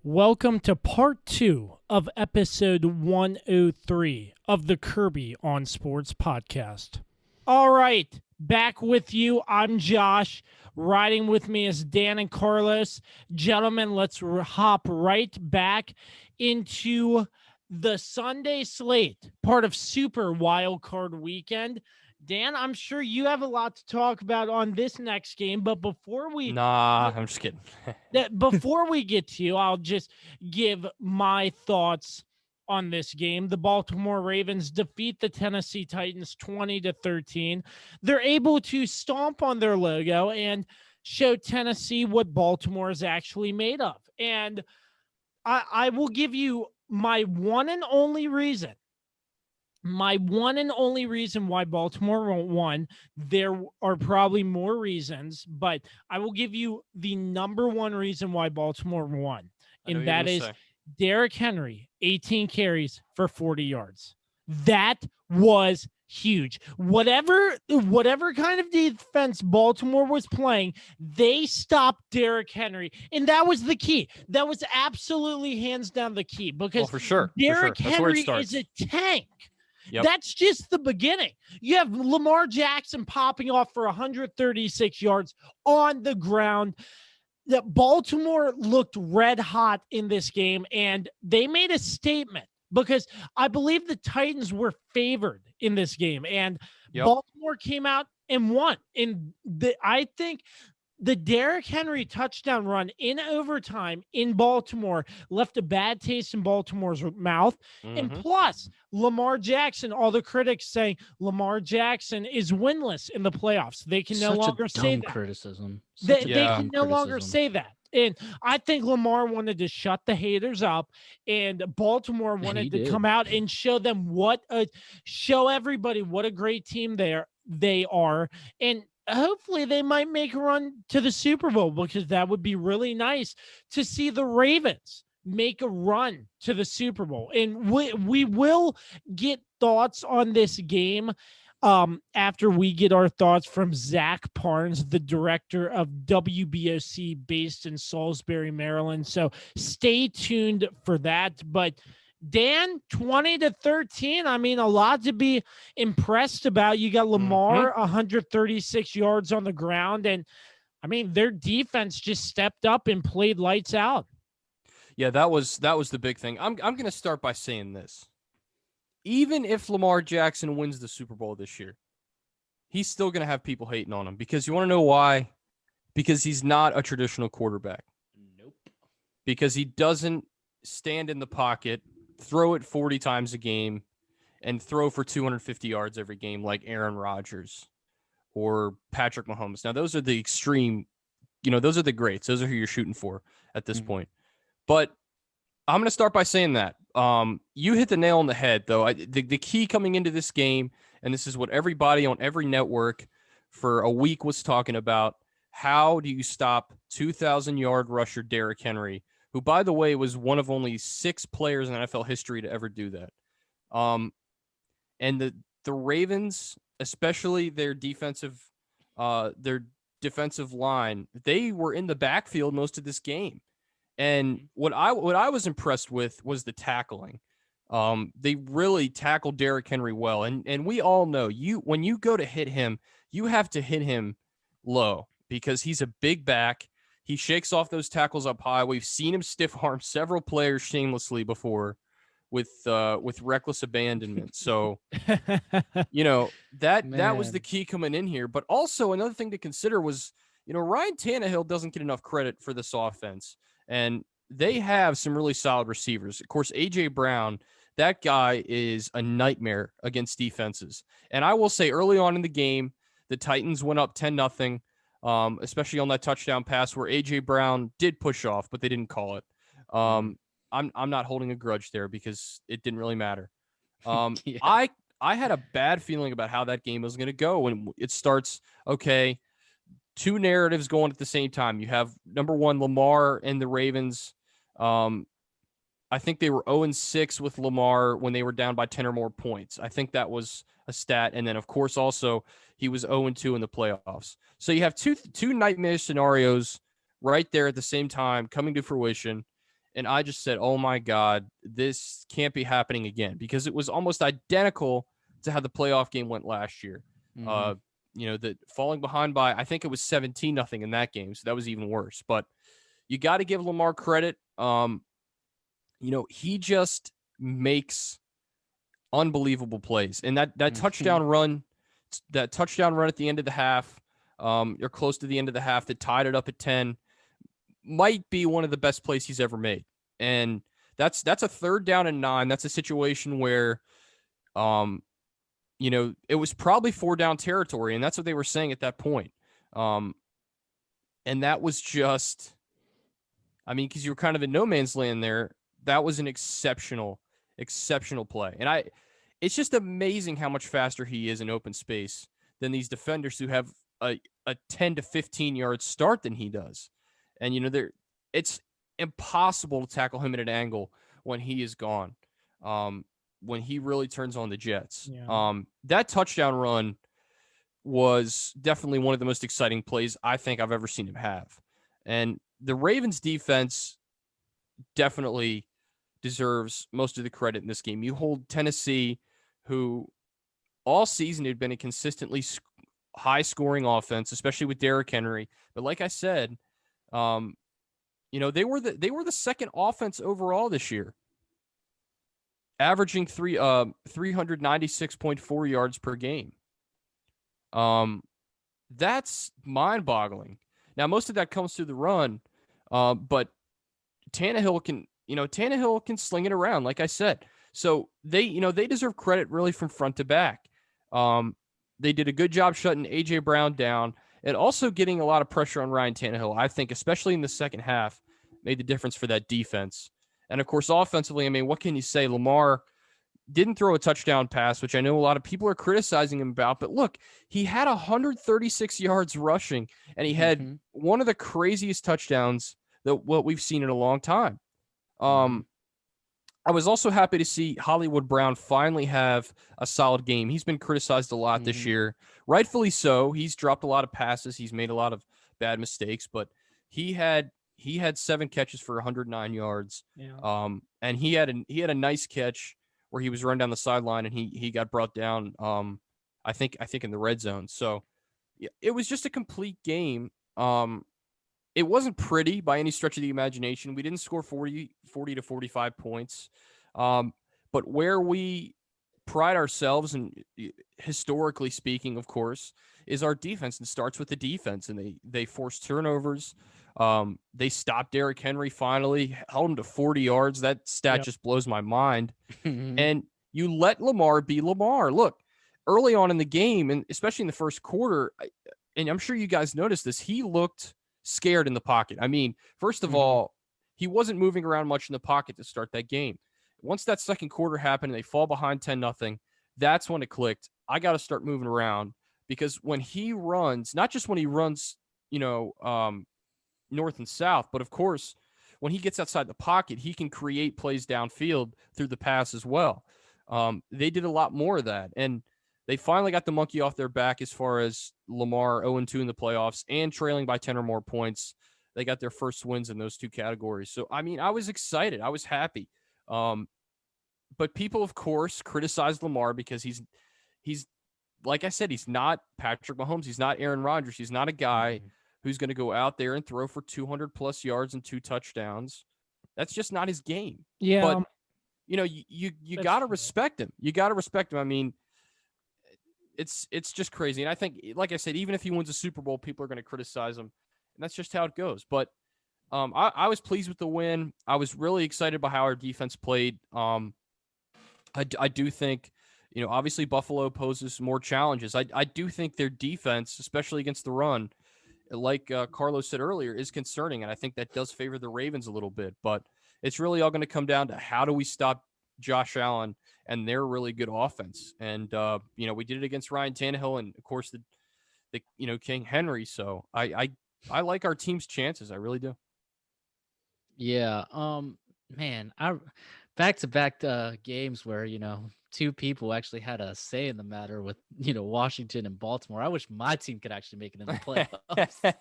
Welcome to part 2 of episode 103 of the Kirby on Sports podcast. All right, back with you. I'm Josh. Riding with me is Dan and Carlos. Gentlemen, let's hop right back into the Sunday slate, part of Super Wild Card Weekend. Dan, I'm sure you have a lot to talk about on this next game, but before we... I'm just kidding. Before we get to you, I'll just give my thoughts on this game. The Baltimore Ravens defeat the Tennessee Titans 20-13. They're able to stomp on their logo and show Tennessee what Baltimore is actually made of. And I will give you my one and only reason why Baltimore won. There are probably more reasons, but I will give you the number one reason why Baltimore won. And that is Derrick Henry, 18 carries for 40 yards. That was huge. Whatever kind of defense Baltimore was playing, they stopped Derrick Henry. And that was the key. That was absolutely hands down the key, because for sure. Derrick For sure. Henry is a tank. Yep. That's just the beginning. You have Lamar Jackson popping off for 136 yards on the ground. That Baltimore looked red hot in this game, and they made a statement because I believe the Titans were favored in this game, and Baltimore came out and won. And I think the Derrick Henry touchdown run in overtime in Baltimore left a bad taste in Baltimore's mouth. Mm-hmm. And plus, Lamar Jackson, all the critics saying Lamar Jackson is winless in the playoffs. They can no longer say that. Criticism. They can no longer say that. And I think Lamar wanted to shut the haters up, and Baltimore wanted to come out and show them show everybody what a great team they are. And hopefully they might make a run to the Super Bowl, because that would be really nice to see the Ravens make a run to the Super Bowl. And we will get thoughts on this game after we get our thoughts from Zach Parnes, the director of WBOC based in Salisbury, Maryland. So stay tuned for that. But Dan, 20-13. I mean, a lot to be impressed about. You got Lamar, 136 yards on the ground. And I mean, their defense just stepped up and played lights out. Yeah, that was the big thing. I'm going to start by saying this. Even if Lamar Jackson wins the Super Bowl this year, he's still going to have people hating on him, because you want to know why? Because he's not a traditional quarterback. Nope. Because he doesn't stand in the pocket, throw it 40 times a game, and throw for 250 yards every game like Aaron Rodgers or Patrick Mahomes. Now, those are the extreme, those are the greats. Those are who you're shooting for at this point. But I'm going to start by saying that. You hit the nail on the head, though. The key coming into this game, and this is what everybody on every network for a week was talking about, how do you stop 2,000-yard rusher Derrick Henry, who, by the way, was one of only 6 players in NFL history to ever do that. And the Ravens, especially their defensive line, they were in the backfield most of this game. And what I was impressed with was the tackling. They really tackled Derrick Henry well. And we all know, when you go to hit him, you have to hit him low, because he's a big back. He shakes off those tackles up high. We've seen him stiff arm several players shamelessly before with reckless abandonment. So, that was the key coming in here. But also another thing to consider was, Ryan Tannehill doesn't get enough credit for this offense. And they have some really solid receivers. Of course, A.J. Brown, that guy is a nightmare against defenses. And I will say, early on in the game, the Titans went up 10-0, especially on that touchdown pass where A.J. Brown did push off, but they didn't call it. I'm not holding a grudge there, because it didn't really matter. I had a bad feeling about how that game was going to go when it starts. Okay, 2 narratives going at the same time. You have, number one, Lamar and the Ravens. I think they were 0-6 with Lamar when they were down by 10 or more points. I think that was a stat. And then, of course, also he was 0-2 in the playoffs. So you have two nightmare scenarios right there at the same time coming to fruition. And I just said, oh my God, this can't be happening again, because it was almost identical to how the playoff game went last year. The falling behind by, I think it was 17-0 in that game. So that was even worse, but you got to give Lamar credit. He just makes unbelievable plays. And that touchdown run at the end of the half, or close to the end of the half, that tied it up at 10, might be one of the best plays he's ever made. And that's a 3rd down and 9. That's a situation where, it was probably 4-down territory, and that's what they were saying at that point. And that was just, because you were kind of in no man's land there. That was an exceptional play. And it's just amazing how much faster he is in open space than these defenders who have a 10 to 15 yard start than he does. And, it's impossible to tackle him at an angle when he is gone, when he really turns on the jets. Yeah. That touchdown run was definitely one of the most exciting plays I think I've ever seen him have. And the Ravens defense definitely deserves most of the credit in this game. You hold Tennessee, who all season had been a consistently high-scoring offense, especially with Derrick Henry. But like I said, they were the second offense overall this year, averaging 396.4 yards per game. That's mind-boggling. Now, most of that comes through the run, but Tannehill can sling it around, like I said. So they deserve credit really from front to back. They did a good job shutting A.J. Brown down, and also getting a lot of pressure on Ryan Tannehill. I think, especially in the second half, made the difference for that defense. And of course, offensively, what can you say? Lamar didn't throw a touchdown pass, which I know a lot of people are criticizing him about. But look, he had 136 yards rushing, and he had one of the craziest touchdowns that what we've seen in a long time. I was also happy to see Hollywood Brown finally have a solid game. He's been criticized a lot this year, rightfully so. He's dropped a lot of passes. He's made a lot of bad mistakes, but he had 7 catches for 109 yards. Yeah. And he had a nice catch where he was run down the sideline, and he got brought down. I think in the red zone. So yeah, it was just a complete game. It wasn't pretty by any stretch of the imagination. We didn't score 40 to 45 points. But where we pride ourselves, and historically speaking, of course, is our defense, and starts with the defense. And they forced turnovers. They stopped Derrick Henry finally, held him to 40 yards. That stat just blows my mind. And you let Lamar be Lamar. Look, early on in the game, and especially in the first quarter, and I'm sure you guys noticed this, he looked scared in the pocket. First of all, he wasn't moving around much in the pocket to start that game. Once that second quarter happened and they fall behind 10-0, that's when it clicked. I got to start moving around, because when he runs, not just when he runs, north and south, but of course, when he gets outside the pocket, he can create plays downfield through the pass as well. They did a lot more of that, and they finally got the monkey off their back as far as Lamar 0-2 in the playoffs and trailing by 10 or more points. They got their first wins in those two categories. So, I was excited. I was happy. But people, of course, criticize Lamar because he's like I said, he's not Patrick Mahomes. He's not Aaron Rodgers. He's not a guy who's going to go out there and throw for 200 plus yards and 2 touchdowns. That's just not his game. Yeah. But, you got to respect him. You got to respect him. It's just crazy. And I think, like I said, even if he wins a Super Bowl, people are going to criticize him. And that's just how it goes. But I was pleased with the win. I was really excited by how our defense played. I do think, obviously Buffalo poses more challenges. I do think their defense, especially against the run, like Carlos said earlier, is concerning. And I think that does favor the Ravens a little bit. But it's really all going to come down to how do we stop Josh Allen and their really good offense. And, we did it against Ryan Tannehill and, of course, the King Henry. So I like our team's chances. I really do. Yeah. Man, back-to-back games where, two people actually had a say in the matter with, Washington and Baltimore. I wish my team could actually make it in the playoffs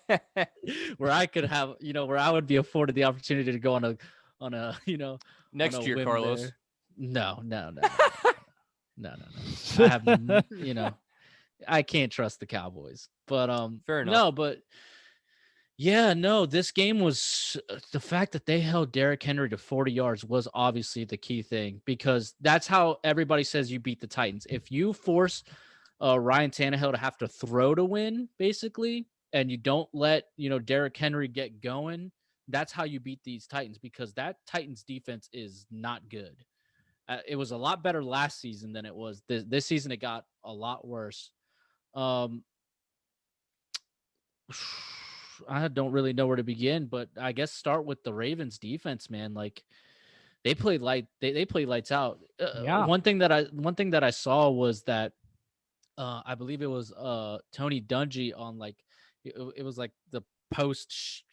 where I could have, where I would be afforded the opportunity to go on on a next year, Carlos. There. No. I have I can't trust the Cowboys. But fair enough. No, but yeah, no, this game was the fact that they held Derrick Henry to 40 yards was obviously the key thing, because that's how everybody says you beat the Titans. If you force Ryan Tannehill to have to throw to win, basically, and you don't let, Derrick Henry get going, that's how you beat these Titans, because that Titans defense is not good. It was a lot better last season than it was this season. It got a lot worse. I don't really know where to begin, but I guess start with the Ravens defense, man. Like they played they played lights out. One thing that I saw was that I believe it was Tony Dungy on it was like the post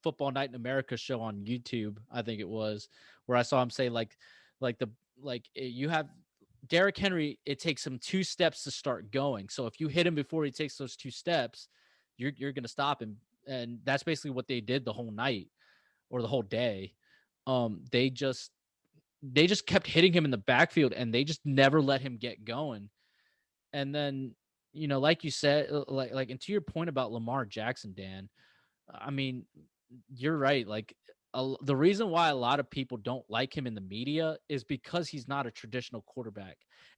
Football Night in America show on YouTube, I think it was, where I saw him say you have Derrick Henry, it takes him 2 steps to start going. So if you hit him before he takes those 2 steps, you're going to stop him. And that's basically what they did the whole night or the whole day. They just kept hitting him in the backfield, and they just never let him get going. And then, like you said, and to your point about Lamar Jackson, Dan, I mean, you're right. The reason why a lot of people don't like him in the media is because he's not a traditional quarterback.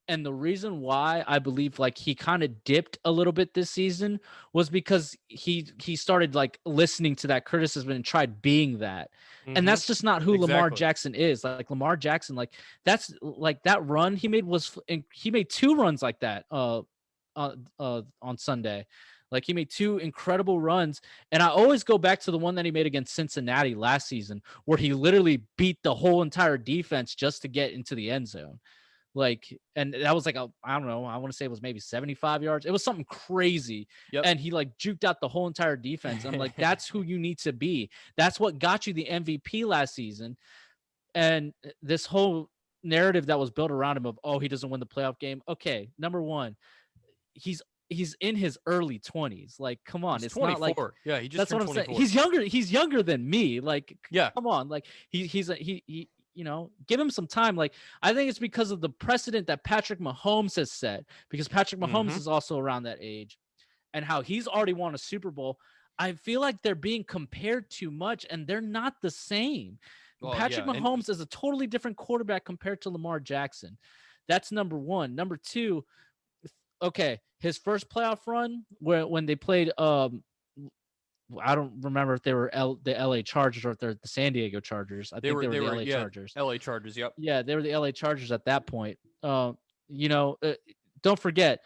And the reason why I believe he kind of dipped a little bit this season was because he started listening to that criticism and tried being that. Mm-hmm. And that's just not who Lamar Jackson is. Lamar Jackson, that's that run he made he made 2 runs like that on Sunday. He made 2 incredible runs. And I always go back to the one that he made against Cincinnati last season, where he literally beat the whole entire defense just to get into the end zone. And that was I don't know, I want to say it was maybe 75 yards. It was something crazy. Yep. And he juked out the whole entire defense. I'm that's who you need to be. That's what got you the MVP last season. And this whole narrative that was built around him of, he doesn't win the playoff game. Okay, number one, he's in his early 20s. Come on, he's it's 24. Not yeah, he just that's what I'm 24. saying. He's younger than me. Yeah, come on. He give him some time. I think it's because of the precedent that Patrick Mahomes has set, because Patrick Mahomes is also around that age, and how he's already won a Super Bowl. I feel like they're being compared too much, and they're not the same. Well, Patrick Mahomes is a totally different quarterback compared to Lamar Jackson. That's number one. Number two, okay, his first playoff run when they played I don't remember if they were the LA Chargers or if they're the San Diego Chargers. I think they were the LA Chargers. LA Chargers, yep. Yeah, they were the LA Chargers at that point. Don't forget,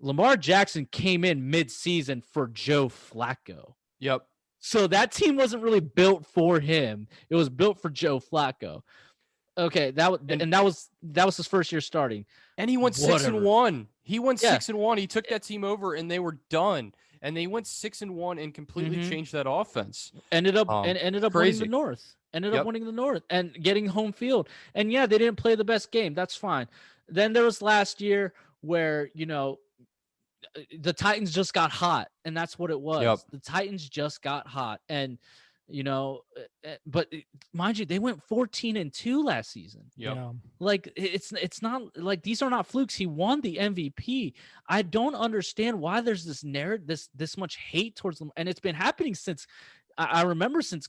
Lamar Jackson came in mid-season for Joe Flacco. Yep. So that team wasn't really built for him. It was built for Joe Flacco. Okay, that was his first year starting. And he went 6-1. He went 6-1. He took that team over and they were done. And they went 6-1 and completely changed that offense. Ended up winning the North. Winning the North and getting home field. And yeah, they didn't play the best game. That's fine. Then there was last year where, the Titans just got hot, and that's what it was. Yep. The Titans just got hot. And but mind you, they went 14-2 last season. Yeah. It's not these are not flukes. He won the MVP. I don't understand why there's this narrative, this much hate towards them, and it's been happening since I remember since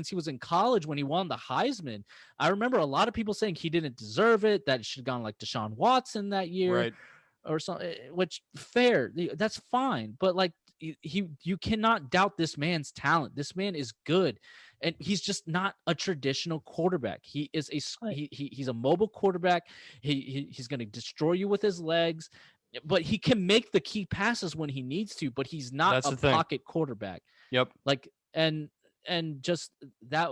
he was in college when he won the Heisman. I remember a lot of people saying he didn't deserve it, that it should have gone like Deshaun Watson that year, right? Or something. Which fair, that's fine, but you cannot doubt this man's talent. This man is good, and he's just not a traditional quarterback. He is he's a mobile quarterback. He's going to destroy you with his legs, but he can make the key passes when he needs to. But he's not a pocket quarterback. Yep. And just that,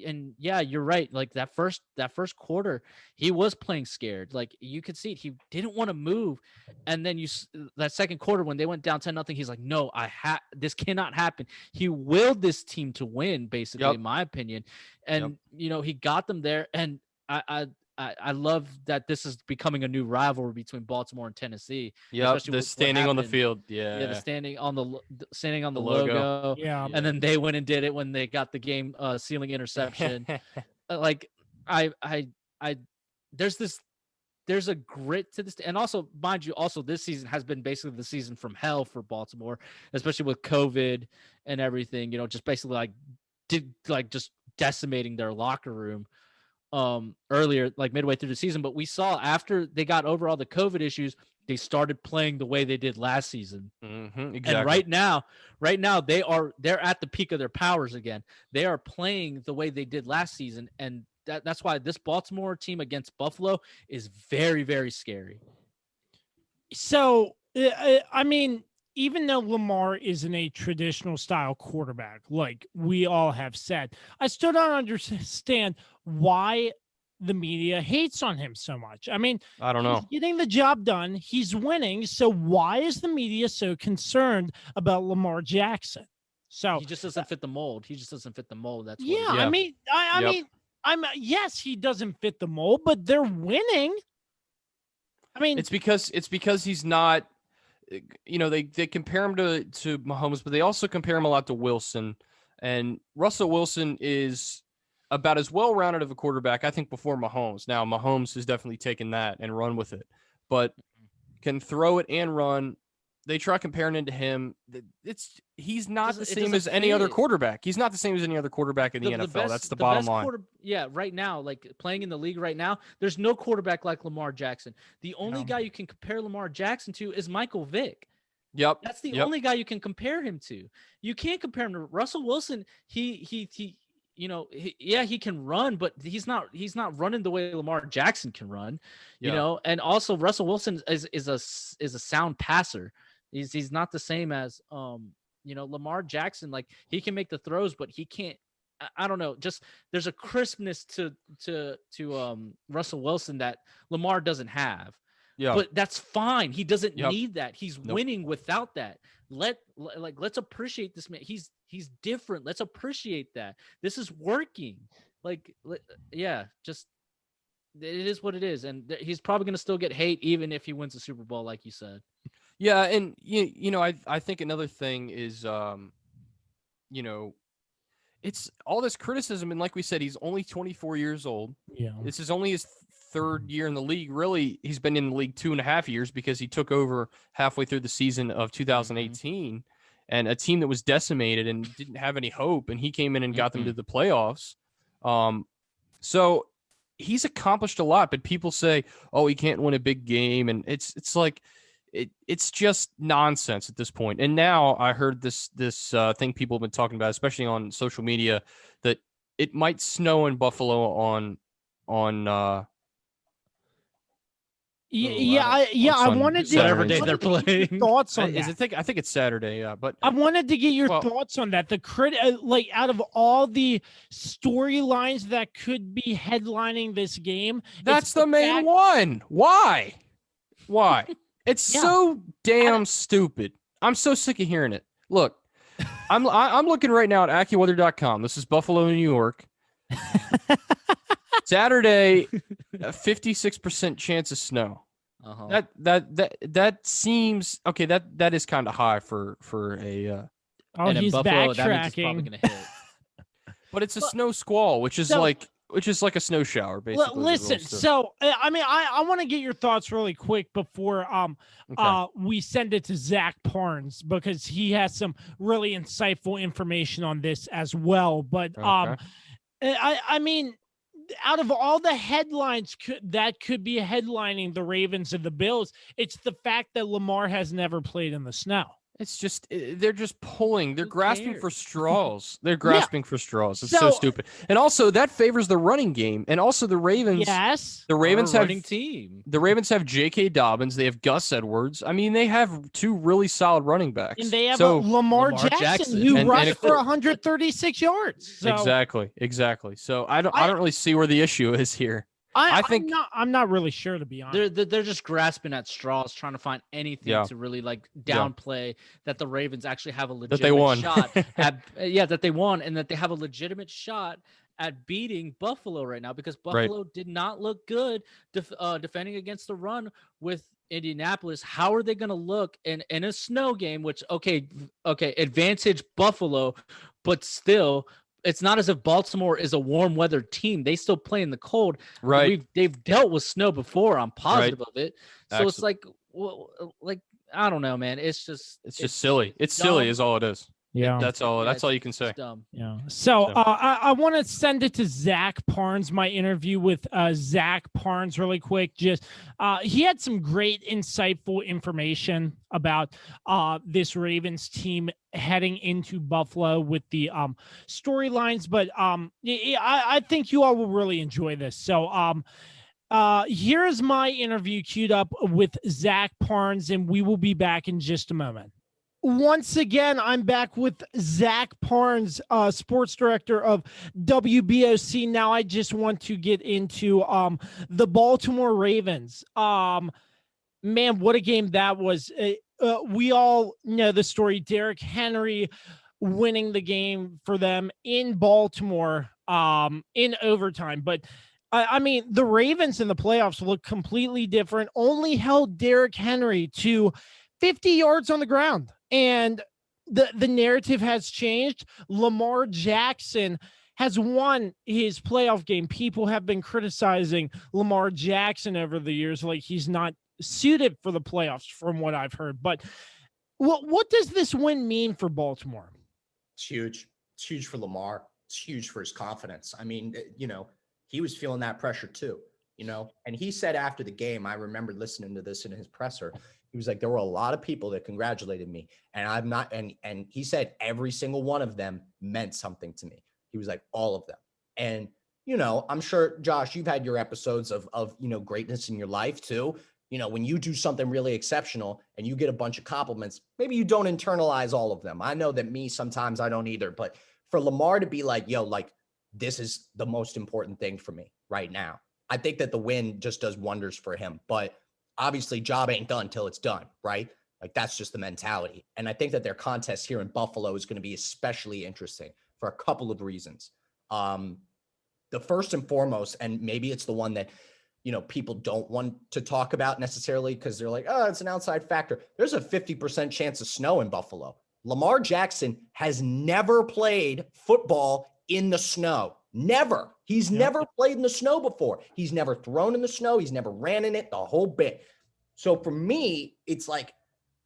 and yeah, you're right. That first quarter, he was playing scared. You could see it. He didn't want to move. And then that second quarter, when they went down 10-0, he's like, no, this cannot happen. He willed this team to win, basically, in my opinion. And, he got them there. And I love that this is becoming a new rivalry between Baltimore and Tennessee. Yeah, the standing on the field. Yeah, the standing on the logo. Yeah, and then they went and did it when they got the game sealing interception. like I there's a grit to this, and also mind you, also this season has been basically the season from hell for Baltimore, especially with COVID and everything. Just basically just decimating their locker room earlier, like midway through the season. But we saw after they got over all the COVID issues, they started playing the way they did last season. Exactly. And right now they're at the peak of their powers again. They are playing the way they did last season, and that's why this Baltimore team against Buffalo is very, very scary. So, I mean, even though Lamar isn't a traditional style quarterback, like we all have said, I still don't understand why the media hates on him so much. I mean, I don't know. He's getting the job done. He's winning. So why is the media so concerned about Lamar Jackson? So he just doesn't fit the mold. That's yeah. I mean, yes, he doesn't fit the mold, but they're winning. I mean, it's because he's not. They compare him to Mahomes, but they also compare him a lot to Wilson. And Russell Wilson is about as well-rounded of a quarterback, I think, before Mahomes. Now, Mahomes has definitely taken that and run with it, but can throw it and run. They try comparing it to him. He's not the same as any other quarterback. He's not the same as any other quarterback in the NFL. That's the bottom line. Right now, like playing in the league right now, there's no quarterback like Lamar Jackson. The only guy you can compare Lamar Jackson to is Michael Vick. Yep. That's the only guy you can compare him to. You can't compare him to Russell Wilson. He can run, but he's not running the way Lamar Jackson can run, and also Russell Wilson is a sound passer. He's not the same as Lamar Jackson. Like he can make the throws, but he can't. I don't know. Just there's a crispness to Russell Wilson that Lamar doesn't have. Yeah, but that's fine. He doesn't need that. He's winning without that. Let's appreciate this man. He's different. Let's appreciate that. This is working. Just it is what it is, and he's probably going to still get hate even if he wins the Super Bowl, like you said. Yeah, and I think another thing is it's all this criticism, and like we said, he's only 24 years old. Yeah, this is only his third year in the league. Really, he's been in the league 2.5 years because he took over halfway through the season of 2018, and a team that was decimated and didn't have any hope, and he came in and got them to the playoffs. So he's accomplished a lot, but people say, "Oh, he can't win a big game," and it's like. It's just nonsense at this point. And now I heard this thing people have been talking about, especially on social media, that it might snow in Buffalo on I wanted to whatever day they're playing. Thoughts on that? I think it's Saturday. Yeah, but I wanted to get your thoughts on that. The out of all the storylines that could be headlining this game, that's the main one. Why? It's so damn stupid. I'm so sick of hearing it. Look, I'm looking right now at AccuWeather.com. This is Buffalo, New York. Saturday, 56% chance of snow. Uh-huh. That seems okay. That is kind of high for a. And he's Buffalo, backtracking. That means it's probably gonna hit. But it's a snow squall, which is like a snow shower, basically. Listen, so I want to get your thoughts really quick before we send it to Zach Parnes, because he has some really insightful information on this as well. But I mean, out of all the headlines that could be headlining the Ravens and the Bills, it's the fact that Lamar has never played in the snow. It's just they're just pulling. They're grasping for straws. They're grasping for straws. It's so stupid. And also that favors the running game. And also the Ravens. Yes. The Ravens have running team. The Ravens have J.K. Dobbins. They have Gus Edwards. I mean, they have two really solid running backs. And they have Lamar Jackson who rushed for 136 yards. So. Exactly. So I don't really see where the issue is here. I think I'm not really sure, to be honest. They're just grasping at straws, trying to find anything to really downplay that the Ravens actually have a legitimate shot at that they won, and that they have a legitimate shot at beating Buffalo right now, because Buffalo did not look good defending against the run with Indianapolis. How are they going to look in a snow game? Which okay, advantage Buffalo, but still. it's not as if Baltimore is a warm weather team. They still play in the cold. Right. They've dealt with snow before. I'm positive of it. So Excellent. it's like, well, like, I don't know, man. It's just silly. It's dumb. Silly is all it is. Yeah, that's all. That's all you can say. Dumb. Yeah. So I want to send it to Zach Parnes. My interview with Zach Parnes, really quick. Just he had some great, insightful information about this Ravens team heading into Buffalo with the storylines. But I think you all will really enjoy this. So here's my interview queued up with Zach Parnes, and we will be back in just a moment. Once again, I'm back with Zach Parnes, sports director of WBOC. Now I just want to get into the Baltimore Ravens. Man, what a game that was. We all know the story. Derrick Henry winning the game for them in Baltimore in overtime. But I mean, the Ravens in the playoffs look completely different, only held Derrick Henry to 50 yards on the ground. And the narrative has changed. Lamar Jackson has won his playoff game. People have been criticizing Lamar Jackson over the years, like he's not suited for the playoffs from what I've heard. But what does this win mean for Baltimore? It's huge. It's huge for Lamar. It's huge for his confidence. I mean, he was feeling that pressure too, and he said after the game, I remember listening to this in his presser. He was like, there were a lot of people that congratulated me, and I'm not, and he said every single one of them meant something to me. He was like, all of them. And, I'm sure, Josh, you've had your episodes of greatness in your life too. When you do something really exceptional and you get a bunch of compliments, maybe you don't internalize all of them. I know that sometimes I don't either, but for Lamar to be like, this is the most important thing for me right now. I think that the win just does wonders for him, but obviously job ain't done till it's done, right? Like that's just the mentality. And I think that their contest here in Buffalo is going to be especially interesting for a couple of reasons. The first and foremost, and maybe it's the one that, people don't want to talk about necessarily because they're like, oh, it's an outside factor. There's a 50% chance of snow in Buffalo. Lamar Jackson has never played football in the snow. Never. He's never played in the snow before. He's never thrown in the snow. He's never ran in it, the whole bit. So for me, it's like,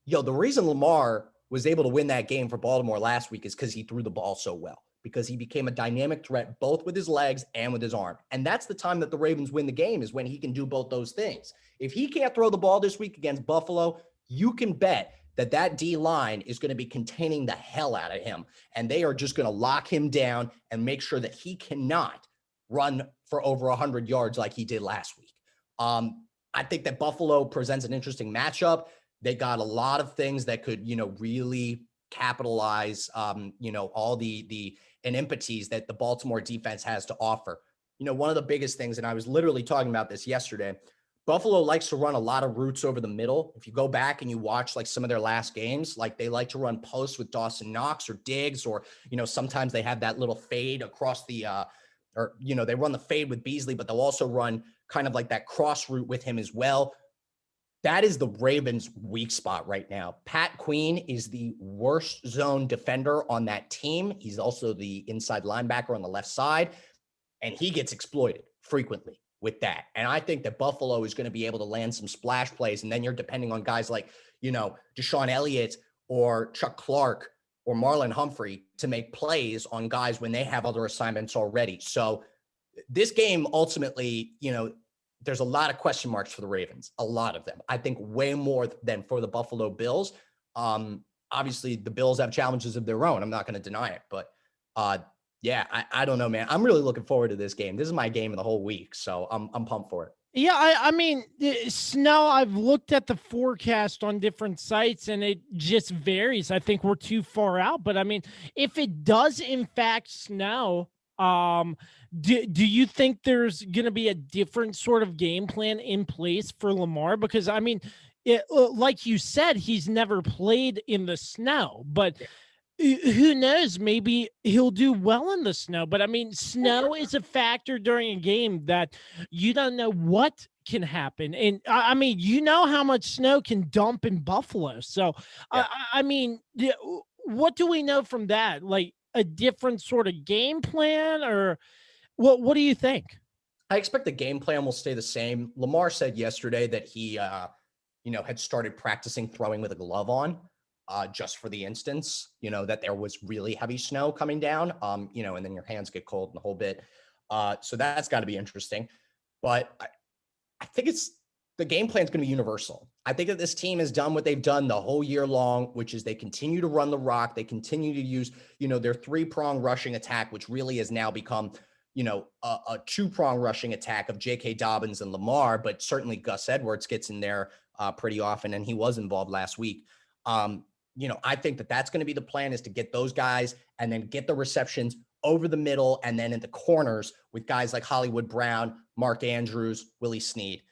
the reason Lamar was able to win that game for Baltimore last week is because he threw the ball so well, because he became a dynamic threat, both with his legs and with his arm. And that's the time that the Ravens win the game, is when he can do both those things. If he can't throw the ball this week against Buffalo, you can bet that D line is going to be containing the hell out of him. And they are just going to lock him down and make sure that he cannot run for over 100 yards like he did last week. I think that Buffalo presents an interesting matchup. They got a lot of things that could, really capitalize, all the inimpities that the Baltimore defense has to offer. One of the biggest things, and I was literally talking about this yesterday, Buffalo likes to run a lot of routes over the middle. If you go back and you watch like some of their last games, like they like to run posts with Dawson Knox or Diggs, or, sometimes they have that little fade across the, they run the fade with Beasley, but they'll also run kind of like that cross route with him as well. That is the Ravens' weak spot right now. Pat Queen is the worst zone defender on that team. He's also the inside linebacker on the left side, and he gets exploited frequently with that. And I think that Buffalo is going to be able to land some splash plays, and then you're depending on guys like, Deshaun Elliott or Chuck Clark or Marlon Humphrey to make plays on guys when they have other assignments already. So this game ultimately, there's a lot of question marks for the Ravens, a lot of them. I think way more than for the Buffalo Bills. Obviously, the Bills have challenges of their own. I'm not going to deny it. But, I don't know, man. I'm really looking forward to this game. This is my game of the whole week, so I'm pumped for it. Yeah, I mean, snow, I've looked at the forecast on different sites, and it just varies. I think we're too far out. But, I mean, if it does, in fact, snow, do you think there's going to be a different sort of game plan in place for Lamar? Because, I mean, like you said, he's never played in the snow, but who knows? Maybe he'll do well in the snow. But, I mean, snow is a factor during a game that you don't know what can happen. And, I mean, how much snow can dump in Buffalo. So, I mean, what do we know from that? Like, a different sort of game plan, or what do you think? I expect the game plan will stay the same. Lamar said yesterday that he, had started practicing throwing with a glove on, just for the instance, that there was really heavy snow coming down, and then your hands get cold and the whole bit. So that's got to be interesting. But I think the game plan is going to be universal. I think that this team has done what they've done the whole year long, which is they continue to run the rock. They continue to use, their 3-prong rushing attack, which really has now become, a 2-prong rushing attack of J.K. Dobbins and Lamar, but certainly Gus Edwards gets in there pretty often, and he was involved last week. I think that that's going to be the plan, is to get those guys and then get the receptions over the middle and then in the corners with guys like Hollywood Brown, Mark Andrews, Willie Snead.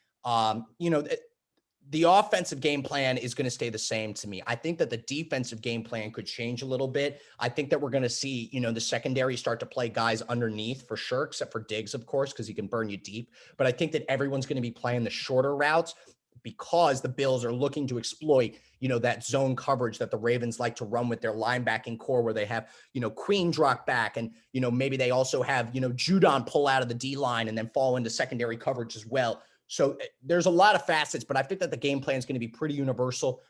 The offensive game plan is going to stay the same to me. I think that the defensive game plan could change a little bit. I think that we're going to see, the secondary start to play guys underneath for sure, except for Diggs, of course, because he can burn you deep. But I think that everyone's going to be playing the shorter routes because the Bills are looking to exploit, that zone coverage that the Ravens like to run with their linebacking core, where they have, Queen drop back and, maybe they also have, Judon pull out of the D-line and then fall into secondary coverage as well. So there's a lot of facets, but I think that the game plan is going to be pretty universal.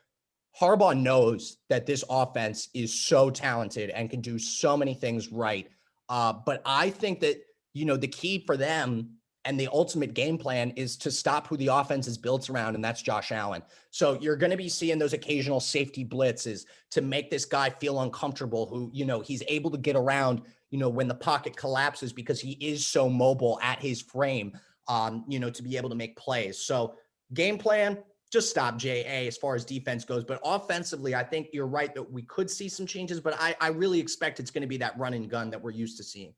Harbaugh knows that this offense is so talented and can do so many things right. But I think that, the key for them and the ultimate game plan is to stop who the offense is built around, and that's Josh Allen. So you're going to be seeing those occasional safety blitzes to make this guy feel uncomfortable, who, he's able to get around, when the pocket collapses, because he is so mobile at his frame. To be able to make plays. So game plan, just stop JA as far as defense goes. But offensively, I think you're right that we could see some changes, but I really expect it's going to be that run and gun that we're used to seeing.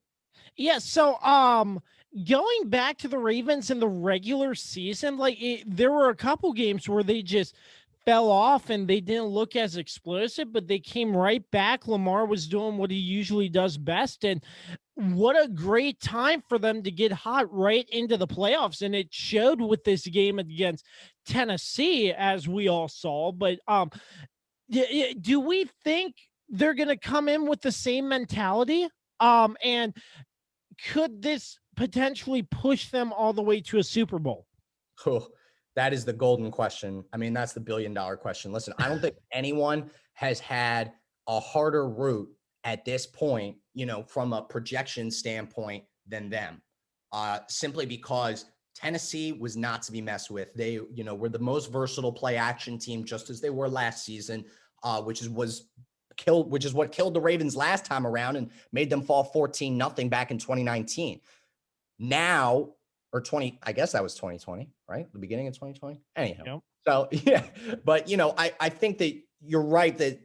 Yeah. So, going back to the Ravens in the regular season, there were a couple games where they just fell off and they didn't look as explosive, but they came right back. Lamar was doing what he usually does best. And what a great time for them to get hot right into the playoffs. And it showed with this game against Tennessee, as we all saw. But do we think they're going to come in with the same mentality? And could this potentially push them all the way to a Super Bowl? Oh, that is the golden question. I mean, that's the $1 billion question. Listen, I don't think anyone has had a harder route at this point, from a projection standpoint than them, simply because Tennessee was not to be messed with. They, were the most versatile play action team, just as they were last season, which is what killed the Ravens last time around and made them fall 14-0 back in 2019. Now, or 20, I guess that was 2020, right? The beginning of 2020. Anyhow. Yep. So, yeah. But, I think that you're right that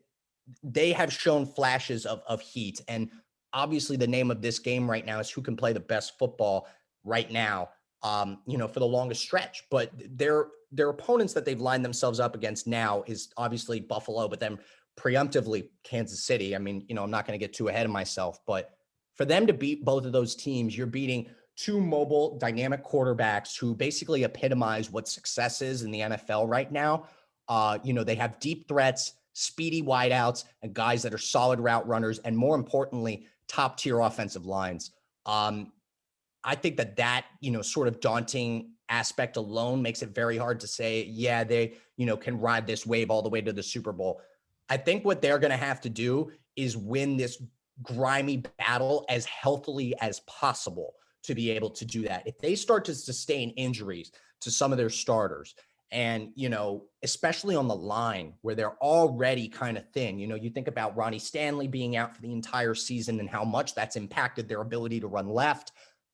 they have shown flashes of heat. And obviously the name of this game right now is who can play the best football right now, for the longest stretch. But their opponents that they've lined themselves up against now is obviously Buffalo, but then preemptively Kansas City. I mean, I'm not going to get too ahead of myself, but for them to beat both of those teams, you're beating two mobile, dynamic quarterbacks who basically epitomize what success is in the NFL right now. They have deep threats, speedy wideouts, and guys that are solid route runners, and more importantly, top tier offensive lines. I think that sort of daunting aspect alone makes it very hard to say, yeah, they, can ride this wave all the way to the Super Bowl. I think what they're going to have to do is win this grimy battle as healthily as possible to be able to do that. If they start to sustain injuries to some of their starters, and, especially on the line where they're already kind of thin, you think about Ronnie Stanley being out for the entire season and how much that's impacted their ability to run left.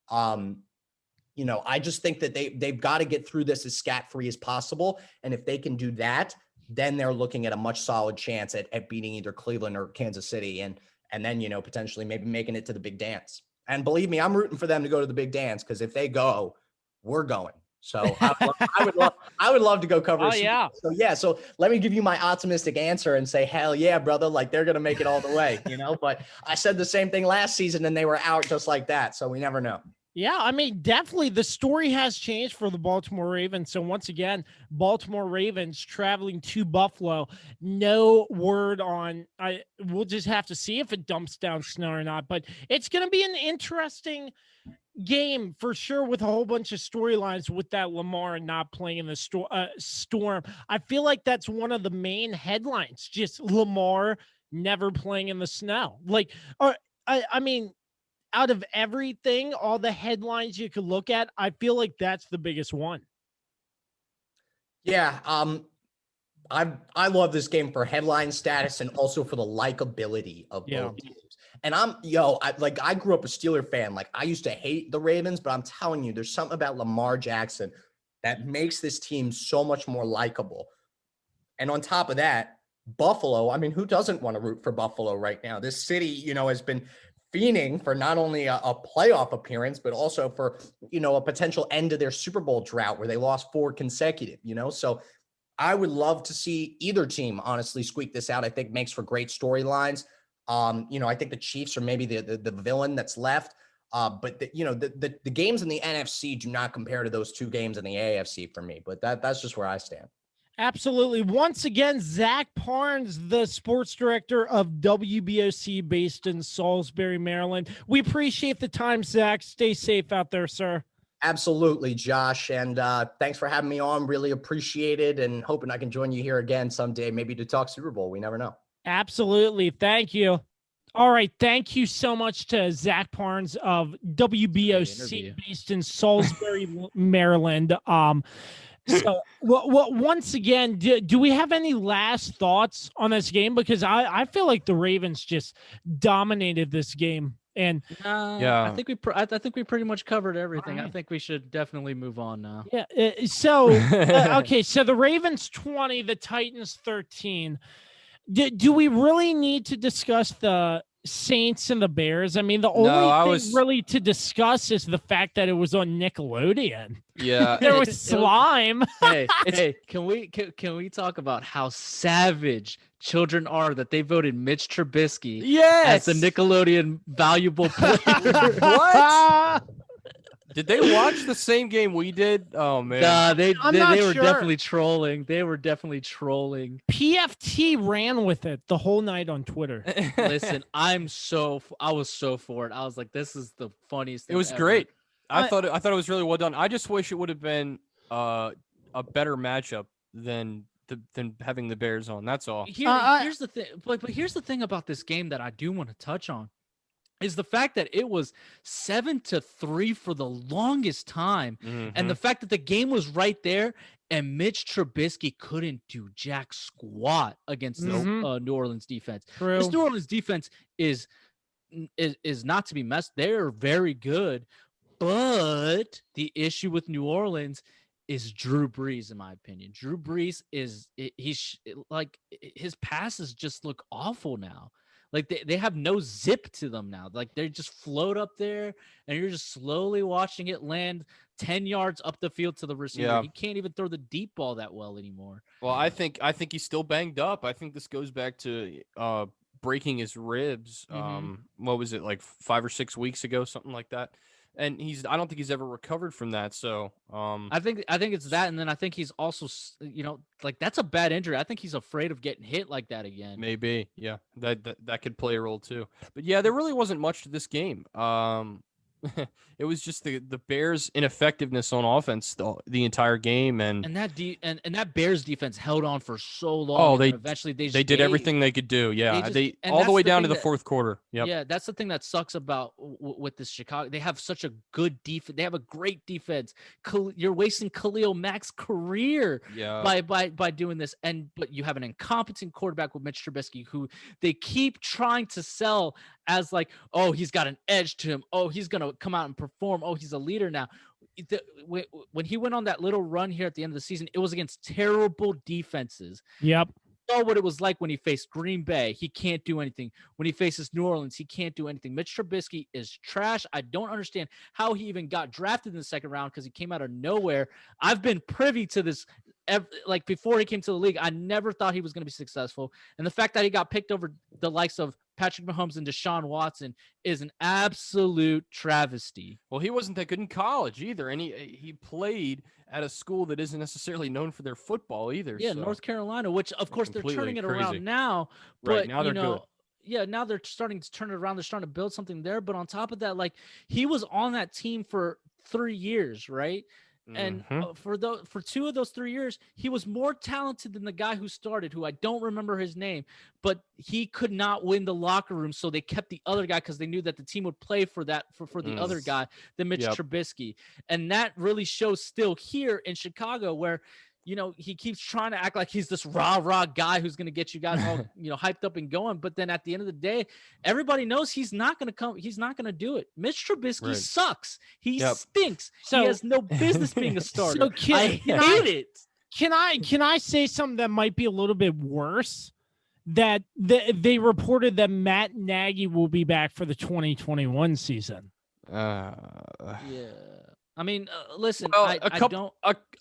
I just think that they've got to get through this as scat-free as possible. And if they can do that, then they're looking at a much solid chance at beating either Cleveland or Kansas City. And then, potentially maybe making it to the big dance. And believe me, I'm rooting for them to go to the big dance, because if they go, we're going. So I would love to go cover. Oh, yeah. So let me give you my optimistic answer and say, hell yeah, brother. Like, they're going to make it all the way, but I said the same thing last season and they were out just like that. So we never know. Yeah, I mean, definitely the story has changed for the Baltimore Ravens. So once again, Baltimore Ravens traveling to Buffalo. No word on we'll just have to see if it dumps down snow or not. But it's gonna be an interesting game for sure, with a whole bunch of storylines with that Lamar not playing in the storm. I feel like that's one of the main headlines, just Lamar never playing in the snow. Like, I mean, out of everything, all the headlines you could look at, I feel like that's the biggest one. Yeah, I love this game for headline status and also for the likability of both teams. And I grew up a Steeler fan. Like, I used to hate the Ravens, but I'm telling you, there's something about Lamar Jackson that makes this team so much more likable. And on top of that, Buffalo, I mean, who doesn't want to root for Buffalo right now? This city, has been fiending for not only a playoff appearance, but also for, a potential end to their Super Bowl drought where they lost 4 consecutive, So I would love to see either team, honestly, squeak this out. I think makes for great storylines. I think the Chiefs are maybe the villain that's left. But the games in the NFC do not compare to those 2 games in the AFC for me. But that's just where I stand. Absolutely. Once again, Zach Parnes, the sports director of WBOC based in Salisbury, Maryland. We appreciate the time, Zach. Stay safe out there, sir. Absolutely, Josh. And thanks for having me on. Really appreciate it. And hoping I can join you here again someday, maybe to talk Super Bowl. We never know. Absolutely. Thank you. All right. Thank you so much to Zach Parnes of WBOC based in Salisbury, Maryland. So, once again, do we have any last thoughts on this game? Because I feel like the Ravens just dominated this game, and I think we pretty much covered everything. Right. I think we should definitely move on now. Yeah. So okay. So the Ravens 20, the Titans 13. Do we really need to discuss the Saints and the Bears? I mean, the only thing really to discuss is the fact that it was on Nickelodeon. Yeah, there was slime. Hey, can we talk about how savage children are that they voted Mitch Trubisky as the Nickelodeon valuable player? What? Did they watch the same game we did? Oh man, they were definitely trolling. They were definitely trolling. PFT ran with it the whole night on Twitter. Listen, I was so for it. I was like, this is the funniest thing. It was ever. Great. I thought it was really well done. I just wish it would have been a better matchup than having the Bears on. That's all. Here's the thing, but here's the thing about this game that I do want to touch on. Is the fact that it was 7-3 for the longest time. Mm-hmm. And the fact that the game was right there and Mitch Trubisky couldn't do jack squat against the New Orleans defense. True. This New Orleans defense is not to be messed. They're very good. But the issue with New Orleans is Drew Brees, in my opinion. Drew Brees he's like, his passes just look awful now. Like they have no zip to them now. Like they just float up there and you're just slowly watching it land 10 yards up the field to the receiver. Yeah. He can't even throw the deep ball that well anymore. Well, I think he's still banged up. I think this goes back to breaking his ribs. What was it, like 5 or 6 weeks ago, something like that. And I don't think he's ever recovered from that. So I think it's that, and then I think he's also, like that's a bad injury. I think he's afraid of getting hit like that again. Maybe, yeah, that could play a role too. But yeah, there really wasn't much to this game. It was just the Bears' ineffectiveness on offense the entire game, and that Bears defense held on for so long. Oh, eventually they did everything they could do. Yeah, they all the way down to the fourth quarter. Yep. Yeah, that's the thing that sucks about with this Chicago. They have such a good defense. They have a great defense. You're wasting Khalil Mack's career by doing this, but you have an incompetent quarterback with Mitch Trubisky who they keep trying to sell as like, oh, he's got an edge to him. Oh, he's going to come out and perform. Oh, he's a leader now. When he went on that little run here at the end of the season, it was against terrible defenses. Yep. Saw what it was like when he faced Green Bay. He can't do anything. When he faces New Orleans, he can't do anything. Mitch Trubisky is trash. I don't understand how he even got drafted in the second round because he came out of nowhere. I've been privy to this like before he came to the league, I never thought he was going to be successful. And the fact that he got picked over the likes of Patrick Mahomes and Deshaun Watson is an absolute travesty. Well, he wasn't that good in college either, and he played at a school that isn't necessarily known for their football either. Yeah, so. North Carolina, which of course they're turning it crazy. around now. But right, now they're good. Yeah, now they're starting to turn it around. They're starting to build something there. But on top of that, like he was on that team for 3 years, right? And for 2 of those 3 years, he was more talented than the guy who started, who I don't remember his name, but he could not win the locker room. So they kept the other guy because they knew that the team would play for the other guy, the Mitch Trubisky. And that really shows still here in Chicago where, he keeps trying to act like he's this rah guy who's going to get you guys all, hyped up and going. But then at the end of the day, everybody knows he's not going to come. He's not going to do it. Mitch Trubisky sucks. He stinks. So, he has no business being a starter. So I hate it. Can I say something that might be a little bit worse? That they reported that Matt Nagy will be back for the 2021 season. Yeah. I mean, listen. Well,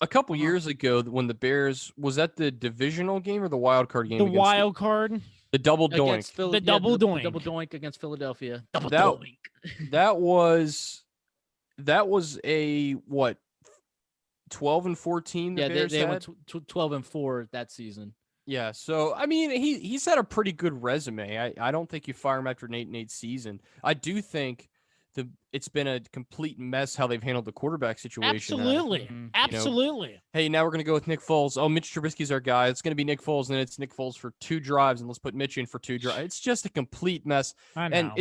a couple years ago, when the Bears was that the divisional game or the wild card game? The wild card, the double doink, the double doink, double doink against Philadelphia. Doink. That was a what? 12-14. Yeah, they went 12-4 that season. Yeah, so I mean, he's had a pretty good resume. I don't think you fire him after an 8-8 season. I do think it's been a complete mess how they've handled the quarterback situation. Absolutely. Hey, now we're going to go with Nick Foles. Oh, Mitch Trubisky's our guy. It's going to be Nick Foles, and then it's Nick Foles for 2 drives, and let's put Mitch in for 2 drives. It's just a complete mess. I know.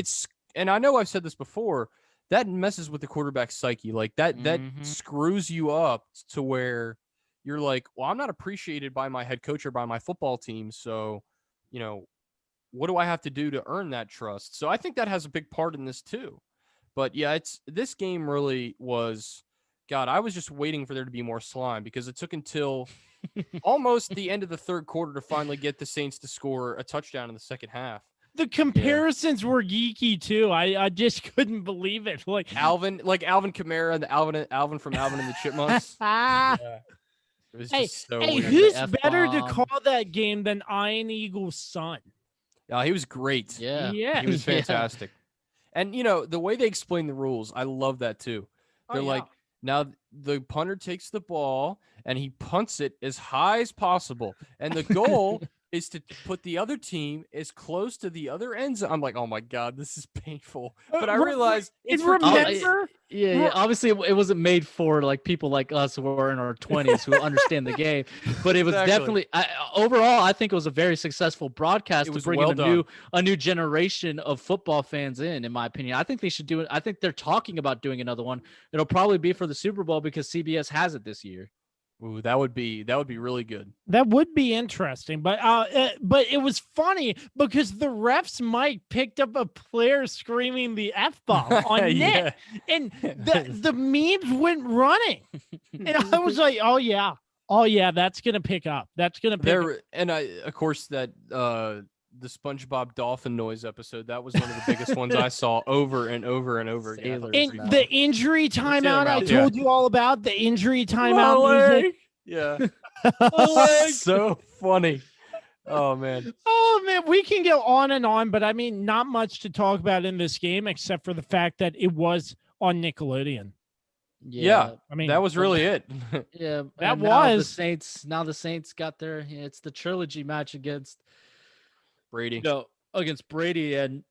And I know I've said this before, that messes with the quarterback psyche. Like that screws you up to where you're like, well, I'm not appreciated by my head coach or by my football team, so, what do I have to do to earn that trust? So I think that has a big part in this too. But yeah, this game really was, God, I was just waiting for there to be more slime because it took until almost the end of the third quarter to finally get the Saints to score a touchdown in the second half. The comparisons were geeky too. I just couldn't believe it. Like Alvin Kamara and Alvin from Alvin and the Chipmunks. Yeah. It was just so weird. Who's better to call that game than Iron Eagle's son? He was great. Yeah. He was fantastic. And, the way they explain the rules, I love that too. They're like, now the punter takes the ball and he punts it as high as possible. And the goal is to put the other team as close to the other end zone. I'm like, oh my God, this is painful. But I realized it's for kids. Yeah. Obviously, it wasn't made for like people like us who are in our 20s who understand the game. But it was definitely overall, I think it was a very successful broadcast to bring in a new generation of football fans in my opinion. I think they should do it. I think they're talking about doing another one. It'll probably be for the Super Bowl because CBS has it this year. Ooh, that would be really good. That would be interesting, but it was funny because the ref's mic picked up a player screaming the F-bomb on Nick, and the memes went running, and I was like, oh yeah, that's gonna pick up. That's gonna pick up. And of course that the SpongeBob dolphin noise episode, that was one of the biggest ones I saw over and over and over again. And the injury timeout I told you all about, the injury timeout music. Yeah. So funny. Oh man, we can go on and on, but I mean, not much to talk about in this game except for the fact that it was on Nickelodeon. Yeah. I mean, that was really it. Yeah, that was the Saints got their. It's the trilogy match against Brady. Against Brady, and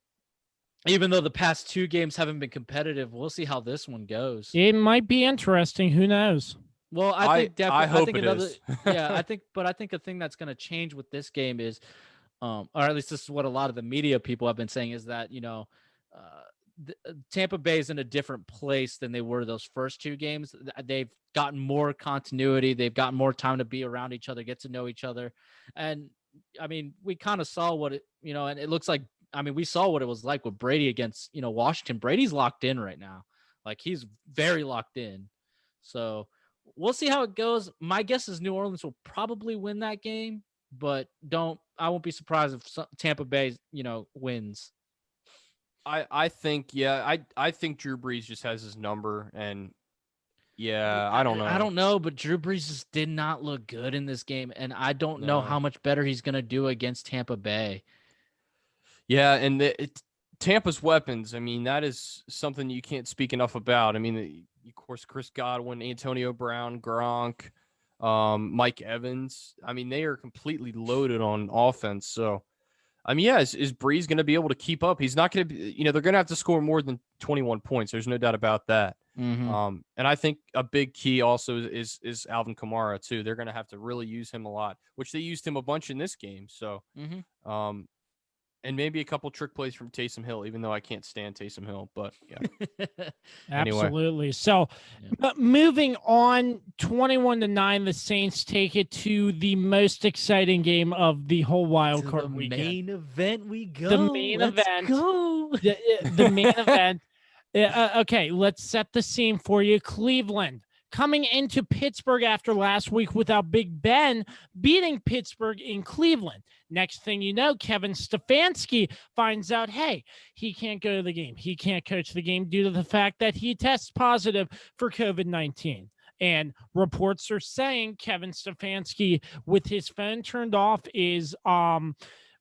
even though the past 2 games haven't been competitive, we'll see how this one goes. It might be interesting. Who knows? Well, I think definitely. I hope it is. Yeah, I think a thing that's going to change with this game is, or at least this is what a lot of the media people have been saying, is that Tampa Bay is in a different place than they were those first 2 games. They've gotten more continuity. They've gotten more time to be around each other, get to know each other, and I mean, we kind of saw what it, and it looks like. I mean, we saw what it was like with Brady against Washington. Brady's locked in right now, like he's very locked in. So. We'll see how it goes. My guess is New Orleans will probably win that game, but I won't be surprised if Tampa Bay, wins. I think Drew Brees just has his number, and Yeah, I don't know. I don't know, but Drew Brees just did not look good in this game, and I don't know how much better he's going to do against Tampa Bay. Yeah, and Tampa's weapons, I mean, that is something you can't speak enough about. I mean, of course, Chris Godwin, Antonio Brown, Gronk, Mike Evans. I mean, they are completely loaded on offense. So, I mean, yeah, is Breeze going to be able to keep up? He's not going to be, they're going to have to score more than 21 points. There's no doubt about that. Mm-hmm. And I think a big key also is Alvin Kamara too. They're going to have to really use him a lot, which they used him a bunch in this game. So, and maybe a couple trick plays from Taysom Hill, even though I can't stand Taysom Hill. But yeah, Absolutely. Anyway. So, moving on, 21-9, the Saints take it to the most exciting game of the whole wild card weekend. Main event, we go. The main Let's event. Go. The main event. Okay, let's set the scene for you. Cleveland coming into Pittsburgh after last week without Big Ben, beating Pittsburgh in Cleveland. Next thing you know, Kevin Stefanski finds out, hey, he can't go to the game. He can't coach the game due to the fact that he tests positive for COVID-19. And reports are saying Kevin Stefanski, with his phone turned off, is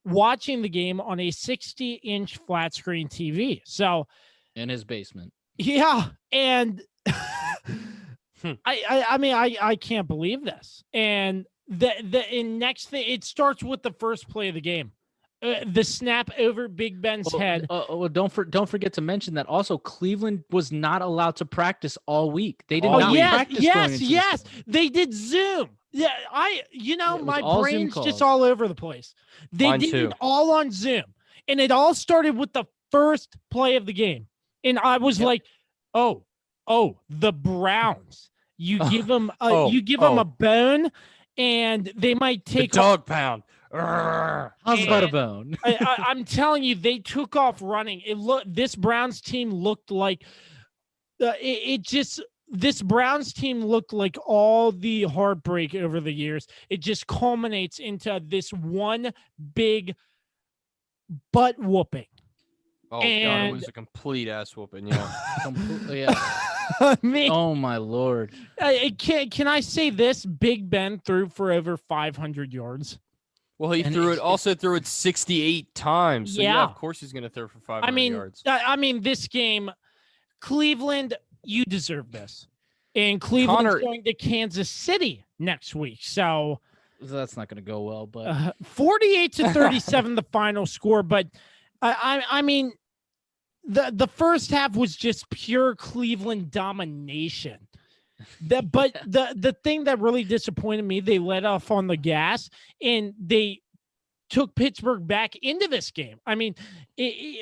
watching the game on a 60-inch flat screen TV. So, in his basement. Yeah, and I can't believe this. And the next thing, it starts with the first play of the game, the snap over Big Ben's head. Don't forget to mention that also Cleveland was not allowed to practice all week. They did not practice. Yes, they did Zoom. Yeah, my brain's just all over the place. They did it all on Zoom, and it all started with the first play of the game. And I was like, oh, the Browns. You give them a bone, and they might take the dog pound. How's about a bone? I'm telling you, they took off running. This Browns team looked like this Browns team looked like all the heartbreak over the years. It just culminates into this one big butt whooping. Oh, God, it was a complete ass whooping, yeah. Completely, yeah. I mean, oh, my Lord. Can I say this? Big Ben threw for over 500 yards. Well, he threw it 68 times. So, yeah, of course he's going to throw for 500 yards. I mean, this game, Cleveland, you deserve this. And Cleveland's going to Kansas City next week. So that's not going to go well, but 48-37, the final score. But I mean, the first half was just pure Cleveland domination. But the thing that really disappointed me, they let off on the gas and they took Pittsburgh back into this game. I mean,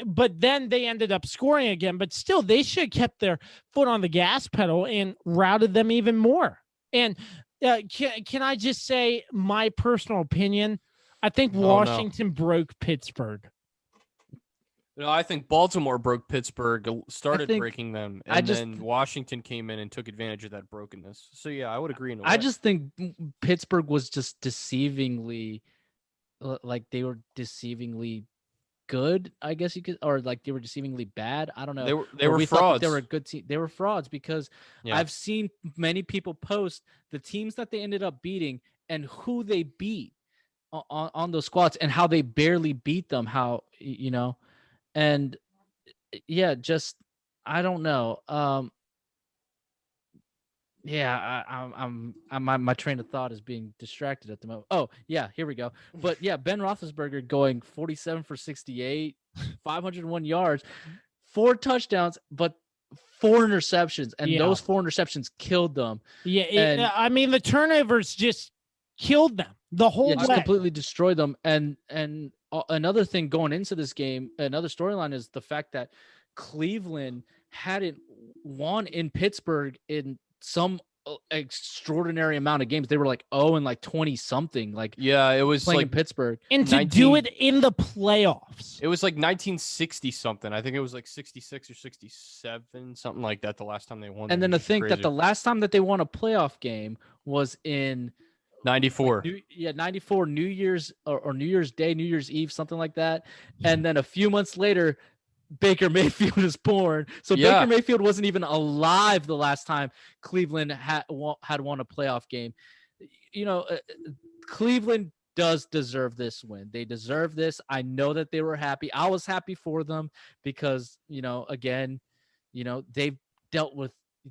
but then they ended up scoring again. But still, they should have kept their foot on the gas pedal and routed them even more. And can I just say my personal opinion? I think Washington broke Pittsburgh. No, I think Baltimore broke Pittsburgh, started breaking them, and then Washington came in and took advantage of that brokenness. So, yeah, I would agree in a way. I just think Pittsburgh was just deceivingly, like they were deceivingly good, I guess you could, or like they were deceivingly bad. I don't know. They were frauds. They were a good team. They were frauds because I've seen many people post the teams that they ended up beating and who they beat on those squads and how they barely beat them. And yeah, just I don't know. My train of thought is being distracted at the moment. Oh yeah, here we go. But yeah, Ben Roethlisberger going 47 for 68, 501 yards, 4 touchdowns, but 4 interceptions, and those 4 interceptions killed them. Yeah, I mean the turnovers just killed them the whole way. Just completely destroyed them. And another thing going into this game, another storyline is the fact that Cleveland hadn't won in Pittsburgh in some extraordinary amount of games. They were like 20 something. It was playing like in Pittsburgh, and to do it in the playoffs. It was like 1960 something. I think it was like 66 or 67, something like that. The last time they won. And then to think that the last time that they won a playoff game was in 94. 94, New Year's or New Year's Day, New Year's Eve, something like that. And then a few months later, Baker Mayfield is born. So Baker Mayfield wasn't even alive the last time Cleveland had won a playoff game. Cleveland does deserve this win. They deserve this. I know that they were happy. I was happy for them because, again, they've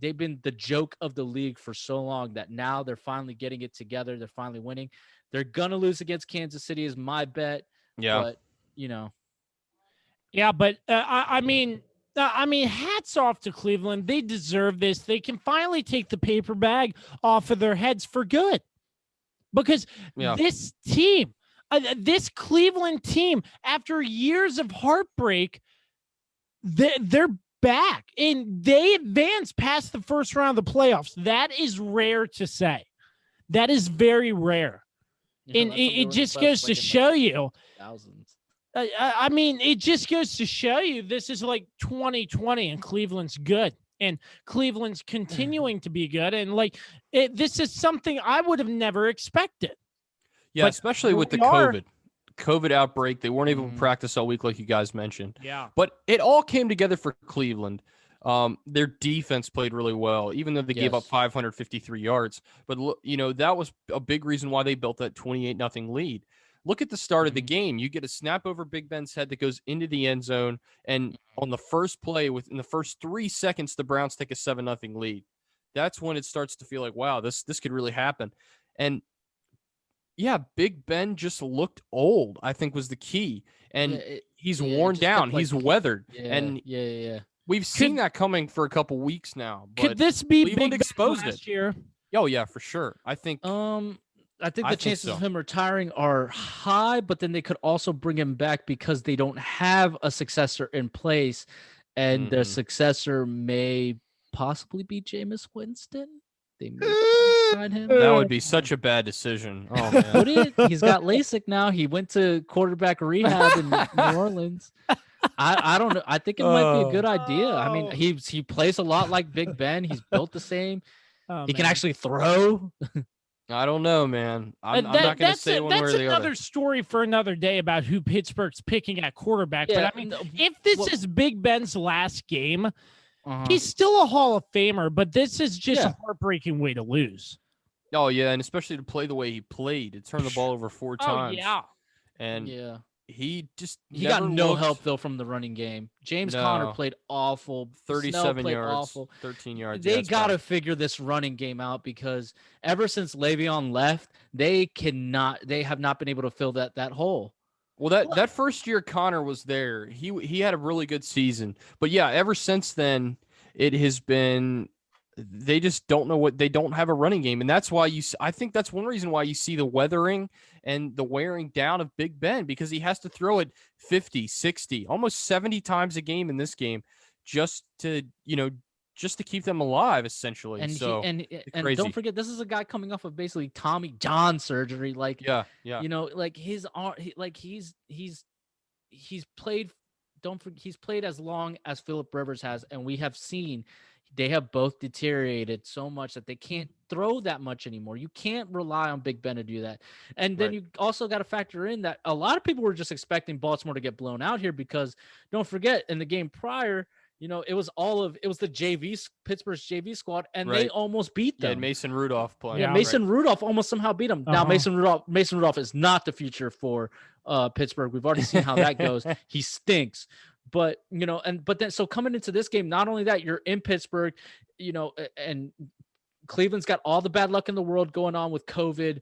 been the joke of the league for so long that now they're finally getting it together. They're finally winning. They're going to lose against Kansas City is my bet. Yeah. But, Yeah, but I mean, hats off to Cleveland. They deserve this. They can finally take the paper bag off of their heads for good. Because this team, this Cleveland team, after years of heartbreak, they're back. And they advanced past the first round of the playoffs. That is rare to say. That is very rare. And it just goes to show you. Thousands. I mean, it just goes to show you this is like 2020 and Cleveland's good. And Cleveland's continuing to be good. And this is something I would have never expected. Yeah, especially with the COVID outbreak. They weren't able to practice all week like you guys mentioned. Yeah. But it all came together for Cleveland. Their defense played really well, even though they gave up 553 yards. But, that was a big reason why they built that 28-0 lead. Look at the start of the game. You get a snap over Big Ben's head that goes into the end zone. And on the first play, within the first 3 seconds, the Browns take a 7-0 lead. That's when it starts to feel like, wow, this could really happen. And, yeah, Big Ben just looked old, I think was the key. And he's worn down. He's weathered. Yeah. We've seen that coming for a couple weeks now. But could this be Cleveland Big exposed Ben last it. year? Oh, yeah, for sure. I think the chances of him retiring are high, but then they could also bring him back because they don't have a successor in place, and their successor may possibly be Jameis Winston. They may sign him. That would be such a bad decision. Oh man, would it? He's got LASIK now. He went to quarterback rehab in New Orleans. I don't know. I think it might be a good idea. I mean, he plays a lot like Big Ben. He's built the same. He can actually throw. I don't know, man. I'm not going to say one way or the other. That's another story for another day about who Pittsburgh's picking at quarterback. Yeah, but I mean, if this is Big Ben's last game, he's still a Hall of Famer, but this is just a heartbreaking way to lose. Oh, yeah, and especially to play the way he played. To turn the ball over 4 times. Oh, yeah. And he got no help, though, from the running game. James Conner played awful. 37 yards, awful. 13 yards. They got to figure this running game out because ever since Le'Veon left, they have not been able to fill that hole. Well, that first year Conner was there, he had a really good season. But, yeah, ever since then, it has been – they just don't know they don't have a running game. And that's why I think that's one reason why you see the weathering and the wearing down of Big Ben, because he has to throw it 50, 60, almost 70 times a game in this game just to keep them alive, essentially. And and don't forget, this is a guy coming off of basically Tommy John surgery. His arm, he's played as long as Phillip Rivers has, and we have seen they have both deteriorated so much that they can't throw that much anymore. You can't rely on Big Ben to do that. And then you also got to factor in that a lot of people were just expecting Baltimore to get blown out here because don't forget, in the game prior, it was the Pittsburgh's JV squad, and they almost beat them. Yeah, Mason Rudolph playing. Yeah, Mason Rudolph almost somehow beat them. Now Mason Rudolph is not the future for Pittsburgh. We've already seen how that goes. He stinks. But, so coming into this game, not only that, you're in Pittsburgh, and Cleveland's got all the bad luck in the world going on with COVID,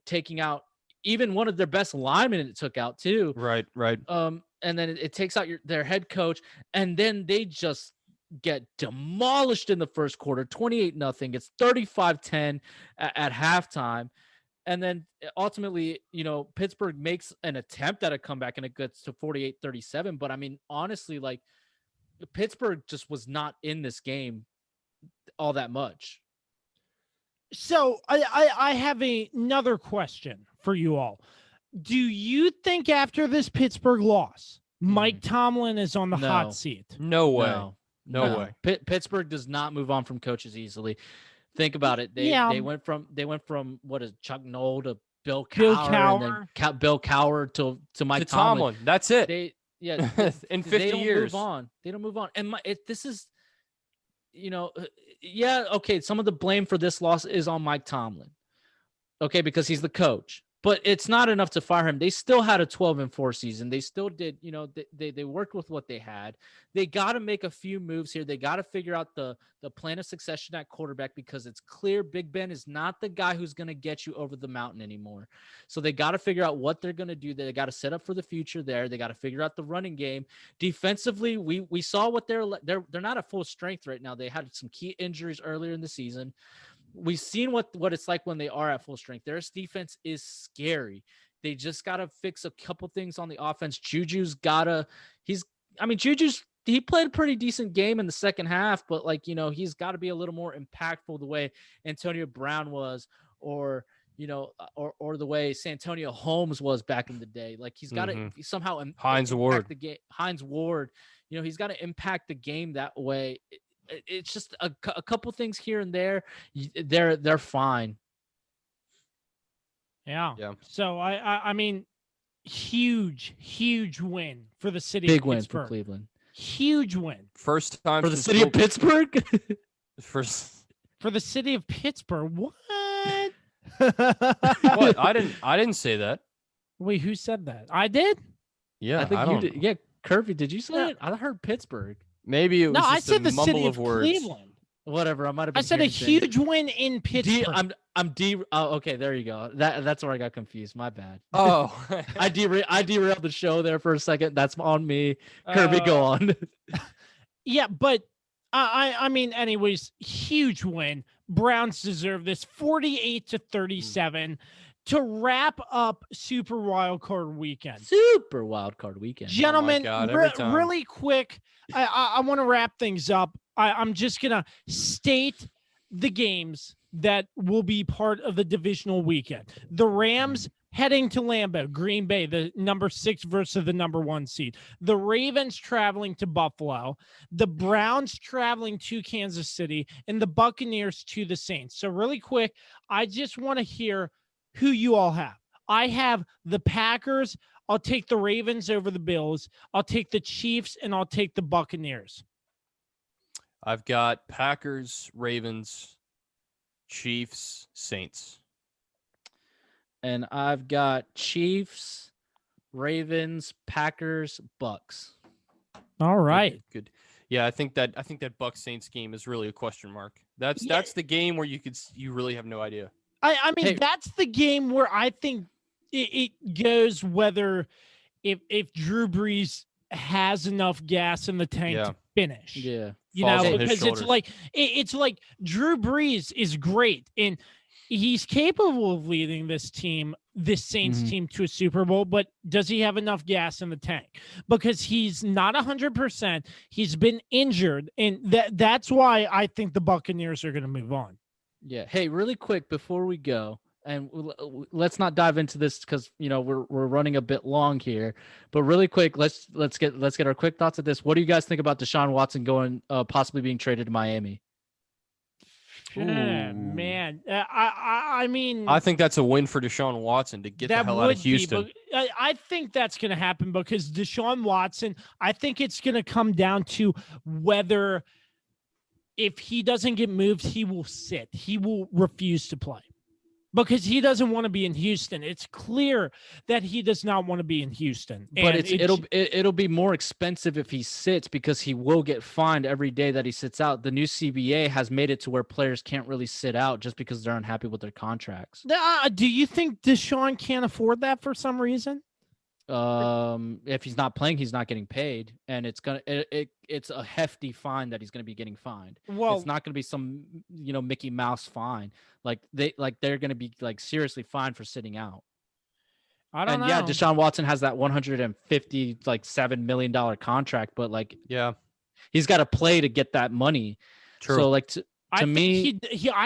taking out even one of their best linemen it took out too. Right. And then it takes out their head coach, and then they just get demolished in the first quarter, 28-0. It's 35-10 at halftime. And then ultimately, Pittsburgh makes an attempt at a comeback and it gets to 48-37. But I mean, honestly, Pittsburgh just was not in this game all that much. So I have another question for you all. Do you think after this Pittsburgh loss, Mike Tomlin is on the hot seat? No way. No way. Pittsburgh does not move on from coaches easily. Think about it. They went from what is Chuck Noll to Bill Cowher, and then Bill Cowher to Mike Tomlin. That's it. Yeah, in 50 they don't years. move on. They don't move on. And this is, yeah, okay. Some of the blame for this loss is on Mike Tomlin. Okay, because he's the coach. But it's not enough to fire him. They still had a 12-4 season. They still did, they worked with what they had. They got to make a few moves here. They got to figure out the plan of succession at quarterback, because it's clear Big Ben is not the guy who's going to get you over the mountain anymore. So they got to figure out what they're going to do. They got to set up for the future there. They got to figure out the running game. Defensively, we saw what they're not at full strength right now. They had some key injuries earlier in the season. We've seen what it's like when they are at full strength. Their defense is scary. They just got to fix a couple things on the offense. Juju's he played a pretty decent game in the second half, but he's got to be a little more impactful the way Antonio Brown was, or the way Santonio Holmes was back in the day. Like, he's got to somehow Hines Ward. the game. Hines Ward, he's got to impact the game that way. It's just a couple things here and there. They're fine. Yeah. So I mean, huge win for the city. Big of win Pittsburgh. for Cleveland. Huge win. First time for the city of Pittsburgh. For the city of Pittsburgh. What? What? I didn't say that. Wait, who said that? I did? Yeah, I think you did. Yeah, Kirby, did you say it? I heard Pittsburgh. Maybe it was I just said a the mumble city of of words. Cleveland. Whatever. I might have been. I said a huge win in Pittsburgh. Oh, okay. There you go. That's where I got confused. My bad. Oh, I derailed the show there for a second. That's on me. Kirby, go on. Yeah, but I mean, anyways, huge win. Browns deserve this, 48-37 to wrap up Super Wildcard Weekend. Super Wildcard Weekend, gentlemen. Oh my God, really quick, I want to wrap things up. I'm just gonna state the games that will be part of the divisional weekend. The Rams heading to Lambeau, Green Bay, the number 6 versus the number 1 seed. The Ravens traveling to Buffalo, the Browns traveling to Kansas City, and the Buccaneers to the Saints. So really quick, I just want to hear who you all have. I have the Packers. I'll take the Ravens over the Bills. I'll take the Chiefs, and I'll take the Buccaneers. I've got Packers, Ravens, Chiefs, Saints. And I've got Chiefs, Ravens, Packers, Bucks. All right. Good. Yeah, I think that Bucs Saints game is really a question mark. That's the game where you really have no idea. I mean, that's the game where I think it goes whether if Drew Brees has enough gas in the tank to finish. Yeah. Because it's like Drew Brees is great and he's capable of leading this Saints team to a Super Bowl, but does he have enough gas in the tank? Because he's not 100%. He's been injured, and that's why I think the Buccaneers are going to move on. Yeah. Hey, really quick before we go, and let's not dive into this because we're running a bit long here. But really quick, let's get our quick thoughts of this. What do you guys think about Deshaun Watson going possibly being traded to Miami? Man, I mean, I think that's a win for Deshaun Watson to get the hell out of Houston. I think that's going to happen because Deshaun Watson, I think it's going to come down to whether if he doesn't get moved, he will sit. He will refuse to play because he doesn't want to be in Houston. It's clear that he does not want to be in Houston. But it'll be more expensive if he sits because he will get fined every day that he sits out. The new CBA has made it to where players can't really sit out just because they're unhappy with their contracts. Do you think Deshaun can't afford that for some reason? If he's not playing, he's not getting paid, and it's a hefty fine that he's going to be getting fined. Well, it's not going to be some Mickey Mouse fine. They're going to be seriously fined for sitting out. I don't know. Yeah, Deshaun Watson has that $157 million contract, but he's got to play to get that money. True. So I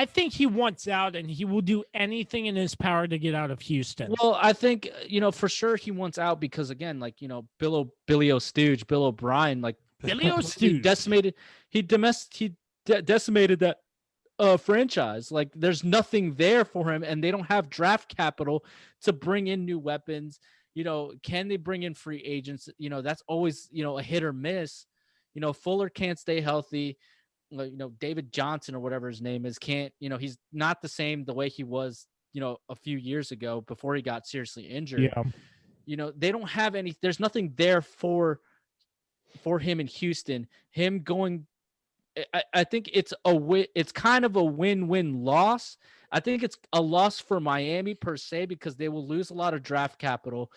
think he wants out, and he will do anything in his power to get out of Houston. Well, I think for sure he wants out because again, Bill O'Brien, Billy O'Stooge decimated that franchise. There's nothing there for him, and they don't have draft capital to bring in new weapons. can they bring in free agents? That's always, a hit or miss. Fuller can't stay healthy. David Johnson or whatever his name is can't, he's not the same the way he was, a few years ago before he got seriously injured. Yeah. They don't have there's nothing there for him in Houston. Him going, I think it's kind of a win-win loss. I think it's a loss for Miami per se, because they will lose a lot of draft capital,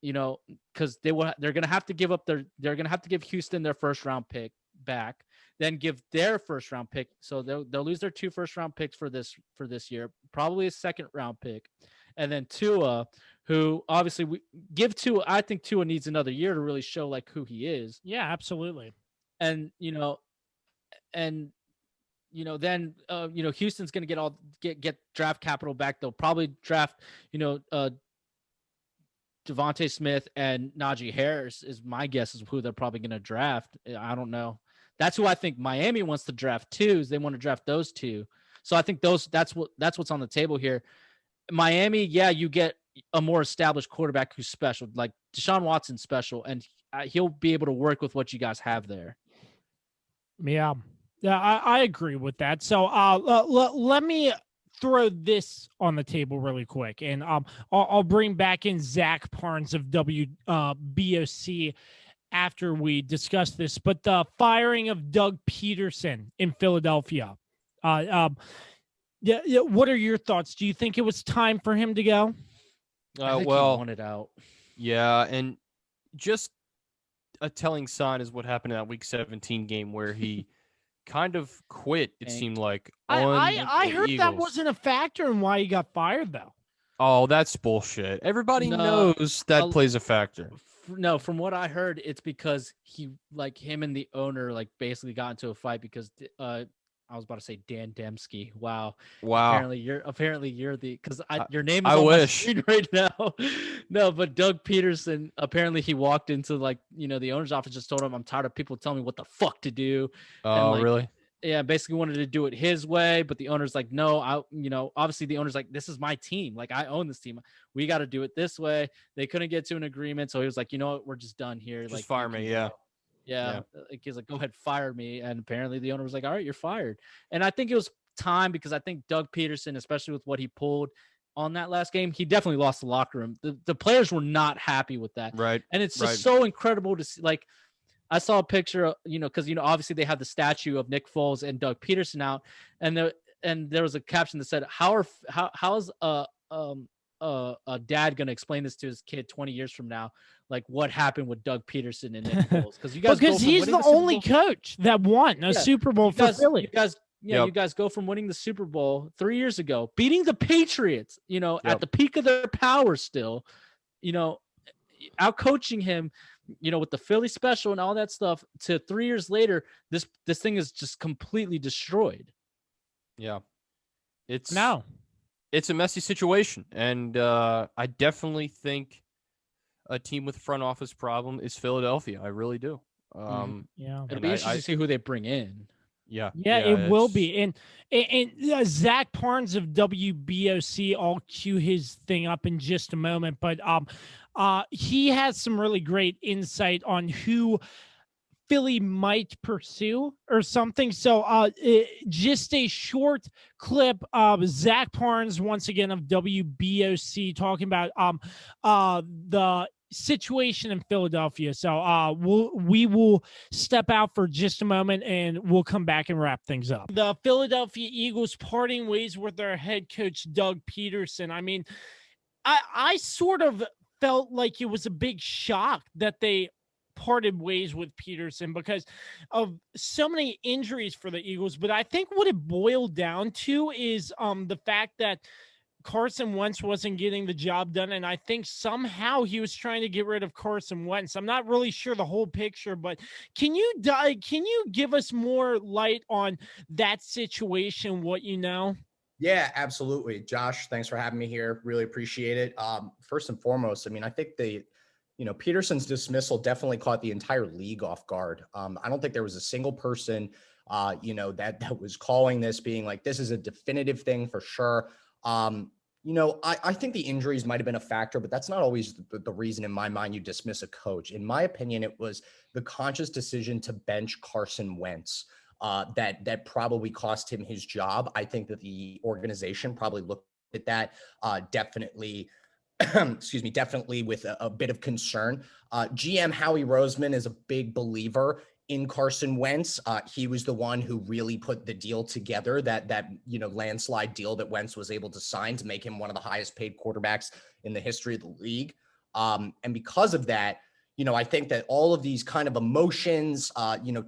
because they're going to have to give up they're going to have to give Houston their first round pick back, then give their first round pick. So they'll lose their 2 first round picks for this year, probably a second round pick. And then Tua, who obviously we give Tua, I think Tua needs another year to really show like who he is. Yeah, absolutely. And, then Houston's going to get draft capital back. They'll probably draft, Devontae Smith and Najee Harris is my guess is who they're probably going to draft. I don't know. That's who I think Miami wants to draft too, is they want to draft those 2. So I think that's what's on the table here. Miami, yeah, you get a more established quarterback who's special, like Deshaun Watson's special, and he'll be able to work with what you guys have there. Yeah, I agree with that. So let me throw this on the table really quick, and I'll bring back in Zach Parnes of WBOC after we discuss this. But the firing of Doug Pederson in Philadelphia, what are your thoughts? Do you think it was time for him to go? I think he wanted out. Yeah, and just a telling sign is what happened in that Week 17 game where he kind of quit, it seemed like. I heard Eagles. That wasn't a factor in why he got fired, though. Oh, that's bullshit. Everybody knows that plays a factor. No, from what I heard, it's because him and the owner basically got into a fight because I was about to say Dan Dembski. Wow. Apparently you're the, because your name is on my screen right now. No, but Doug Pederson, apparently he walked into the owner's office, just told him, I'm tired of people telling me what the fuck to do. Oh, really? Yeah, basically wanted to do it his way, but the owner's like, no, obviously the owner's like, this is my team. Like, I own this team. We got to do it this way. They couldn't get to an agreement. So he was like, you know what? We're just done here. Just fire me. Yeah. Yeah. He's like, go ahead, fire me. And apparently the owner was like, all right, you're fired. And I think it was time, because I think Doug Pederson, especially with what he pulled on that last game, he definitely lost the locker room. The players were not happy with that. Right. And it's just so incredible to see. I saw a picture, because, obviously they have the statue of Nick Foles and Doug Pederson out. And there was a caption that said, how's a dad going to explain this to his kid 20 years from now? Like, what happened with Doug Pederson and Nick Foles? Because he's the only coach that won a Super Bowl for Philly. You guys go from winning the Super Bowl 3 years ago, beating the Patriots, at the peak of their power still, out coaching him, with the Philly special and all that stuff, to 3 years later, this thing is just completely destroyed. Yeah. It's a messy situation. And I definitely think a team with front office problem is Philadelphia. I really do. It'll be interesting to see who they bring in. Yeah, it will be. And Zach Parnes of WBOC, I'll cue his thing up in just a moment, but he has some really great insight on who Philly might pursue or something. So just a short clip of Zach Parnes, once again, of WBOC, talking about the situation in Philadelphia. So we will step out for just a moment and we'll come back and wrap things up. The Philadelphia Eagles parting ways with their head coach, Doug Pederson. I mean, I sort of felt like it was a big shock that they parted ways with Pederson because of so many injuries for the Eagles. But I think what it boiled down to is the fact that Carson Wentz wasn't getting the job done, and I think somehow he was trying to get rid of Carson Wentz. I'm not really sure the whole picture, but can you give us more light on that situation, what you know? Yeah, absolutely. Josh, thanks for having me here. Really appreciate it. First and foremost, I mean, I think Pederson's dismissal definitely caught the entire league off guard. I don't think there was a single person, that was calling this, being like, this is a definitive thing for sure. I think the injuries might have been a factor, but that's not always the reason in my mind you dismiss a coach. In my opinion, it was the conscious decision to bench Carson Wentz that probably cost him his job. I think that the organization probably looked at that definitely definitely with a bit of concern. GM Howie Roseman is a big believer in Carson Wentz. He was the one who really put the deal together, that landslide deal that Wentz was able to sign to make him one of the highest paid quarterbacks in the history of the league. And because of that, I think that all of these kind of emotions,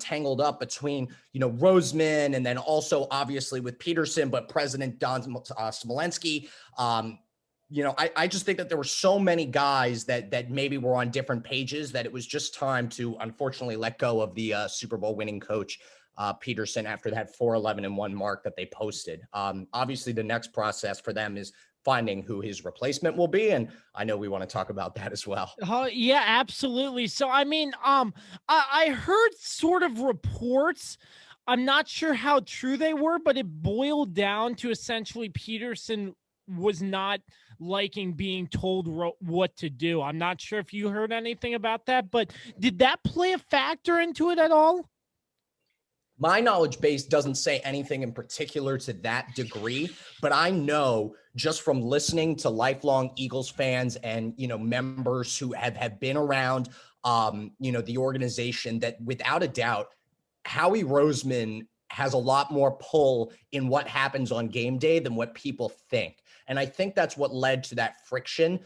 tangled up between, Roseman and then also obviously with Pederson, but President Don Smolensky, I just think that there were so many guys that maybe were on different pages that it was just time to unfortunately let go of the Super Bowl winning coach, Pederson, after that 4-11-1 mark that they posted. Obviously, the next process for them is finding who his replacement will be. And I know we want to talk about that as well. Yeah, absolutely. So, I mean, I heard sort of reports. I'm not sure how true they were, but it boiled down to essentially Pederson was not liking being told what to do. I'm not sure if you heard anything about that, but did that play a factor into it at all? My knowledge base doesn't say anything in particular to that degree, but I know just from listening to lifelong Eagles fans and, members who have been around, the organization, that without a doubt, Howie Roseman has a lot more pull in what happens on game day than what people think. And I think that's what led to that friction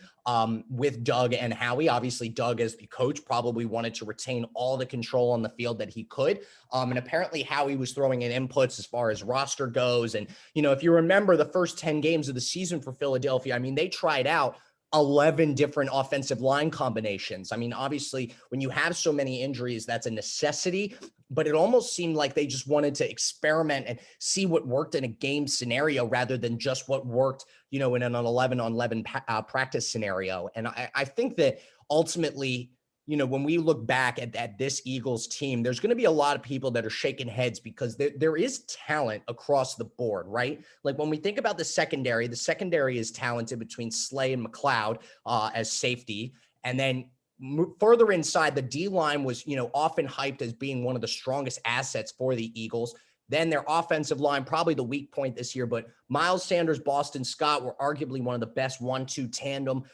with Doug and Howie. Obviously, Doug, as the coach, probably wanted to retain all the control on the field that he could. And apparently Howie was throwing in inputs as far as roster goes. And, if you remember the first 10 games of the season for Philadelphia, I mean, they tried out 11 different offensive line combinations. I mean, obviously, when you have so many injuries, that's a necessity, but it almost seemed like they just wanted to experiment and see what worked in a game scenario rather than just what worked, in an 11-on-11 practice scenario. And I think that ultimately, when we look back at this Eagles team, there's going to be a lot of people that are shaking heads because there is talent across the board, right? Like when we think about the secondary is talented between Slay and McLeod as safety. And then further inside, the D-line was, often hyped as being one of the strongest assets for the Eagles. Then their offensive line, probably the weak point this year, but Miles Sanders, Boston Scott were arguably one of the best 1-2 tandem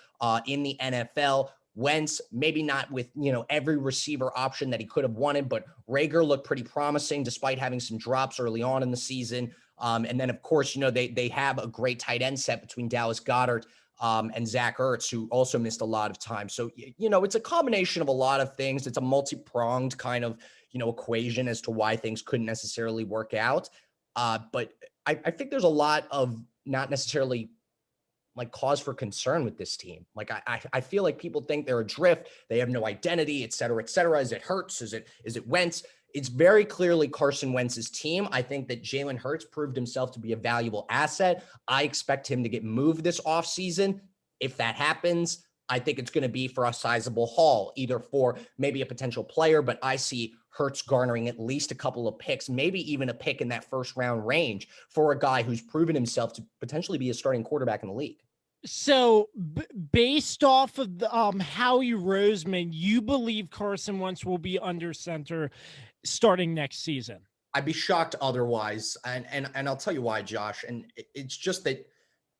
in the NFL. Wentz, maybe not with, every receiver option that he could have wanted, but Rager looked pretty promising despite having some drops early on in the season. And then, of course, they have a great tight end set between Dallas Goedert and Zach Ertz, who also missed a lot of time. So, it's a combination of a lot of things. It's a multi-pronged kind of, equation as to why things couldn't necessarily work out. But I think there's a lot of not necessarily like cause for concern with this team. Like I feel like people think they're adrift. They have no identity, et cetera, et cetera. Is it Hurts? Is it Wentz? It's very clearly Carson Wentz's team. I think that Jalen Hurts proved himself to be a valuable asset. I expect him to get moved this offseason. If that happens, I think it's going to be for a sizable haul, either for maybe a potential player, but I see Hurts garnering at least a couple of picks, maybe even a pick in that first round range for a guy who's proven himself to potentially be a starting quarterback in the league. So based off of the, Howie Roseman, you believe Carson Wentz will be under center starting next season? I'd be shocked otherwise. And I'll tell you why, Josh. And it's just that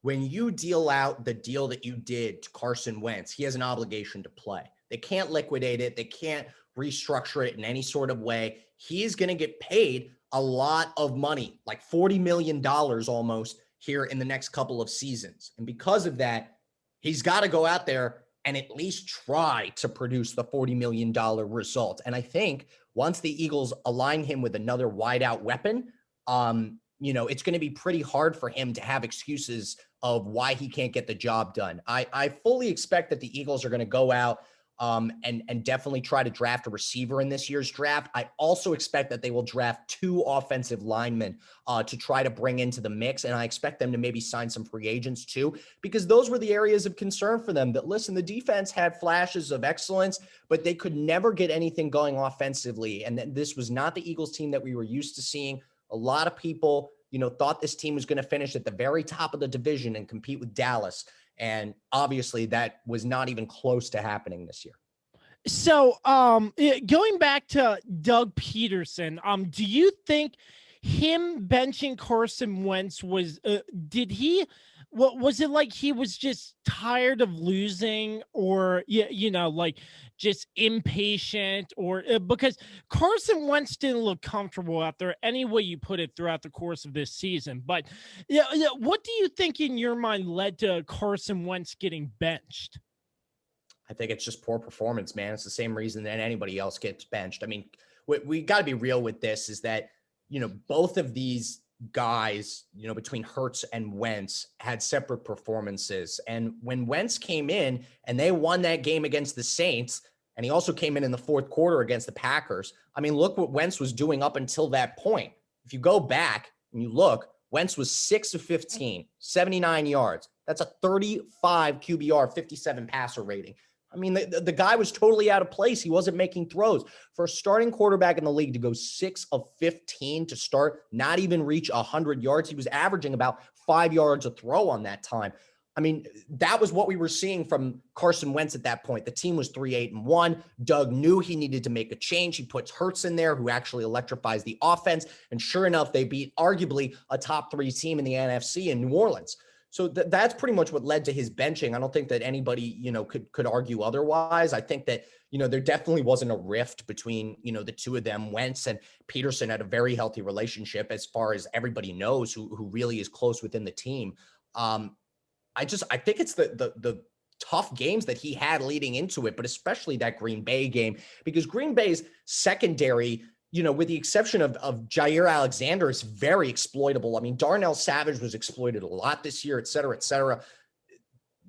when you deal out the deal that you did to Carson Wentz, he has an obligation to play. They can't liquidate it. They can't restructure it in any sort of way. He is going to get paid a lot of money, like $40 million almost, here in the next couple of seasons. And because of that, he's got to go out there and at least try to produce the $40 million result. And I think once the Eagles align him with another wideout weapon, it's going to be pretty hard for him to have excuses of why he can't get the job done. I fully expect that the Eagles are going to go out and definitely try to draft a receiver in this year's draft. I also expect that they will draft 2 offensive linemen to try to bring into the mix. And I expect them to maybe sign some free agents too, because those were the areas of concern for them. That, listen, the defense had flashes of excellence, but they could never get anything going offensively. And this was not the Eagles team that we were used to seeing. A lot of people, thought this team was going to finish at the very top of the division and compete with Dallas. And obviously that was not even close to happening this year. So, going back to Doug Pederson, do you think him benching Carson Wentz was, what was it like? He was just tired of losing, or, like just impatient, or because Carson Wentz didn't look comfortable out there any way you put it throughout the course of this season. But what do you think in your mind led to Carson Wentz getting benched? I think it's just poor performance, man. It's the same reason that anybody else gets benched. I mean, we got to be real with this, is that, both of these guys, between Hurts and Wentz, had separate performances. And when Wentz came in and they won that game against the Saints, and he also came in the fourth quarter against the Packers, I mean, look what Wentz was doing up until that point. If you go back and you look, Wentz was 6 of 15, 79 yards. That's a 35 QBR, 57 passer rating. I mean, the guy was totally out of place. He wasn't making throws. For a starting quarterback in the league to go 6 of 15 to start, not even reach 100 yards, he was averaging about 5 yards a throw on that time. I mean, that was what we were seeing from Carson Wentz at that point. The team was 3-8-1. Doug knew he needed to make a change. He puts Hurts in there, who actually electrifies the offense. And sure enough, they beat arguably a top 3 team in the NFC in New Orleans. So that's pretty much what led to his benching. I don't think that anybody, could argue otherwise. I think that, there definitely wasn't a rift between, the two of them. Wentz and Pederson had a very healthy relationship, as far as everybody knows, who really is close within the team. I think it's the tough games that he had leading into it, but especially that Green Bay game, because Green Bay's secondary, with the exception of Jair Alexander, is very exploitable. I mean, Darnell Savage was exploited a lot this year, et cetera, et cetera.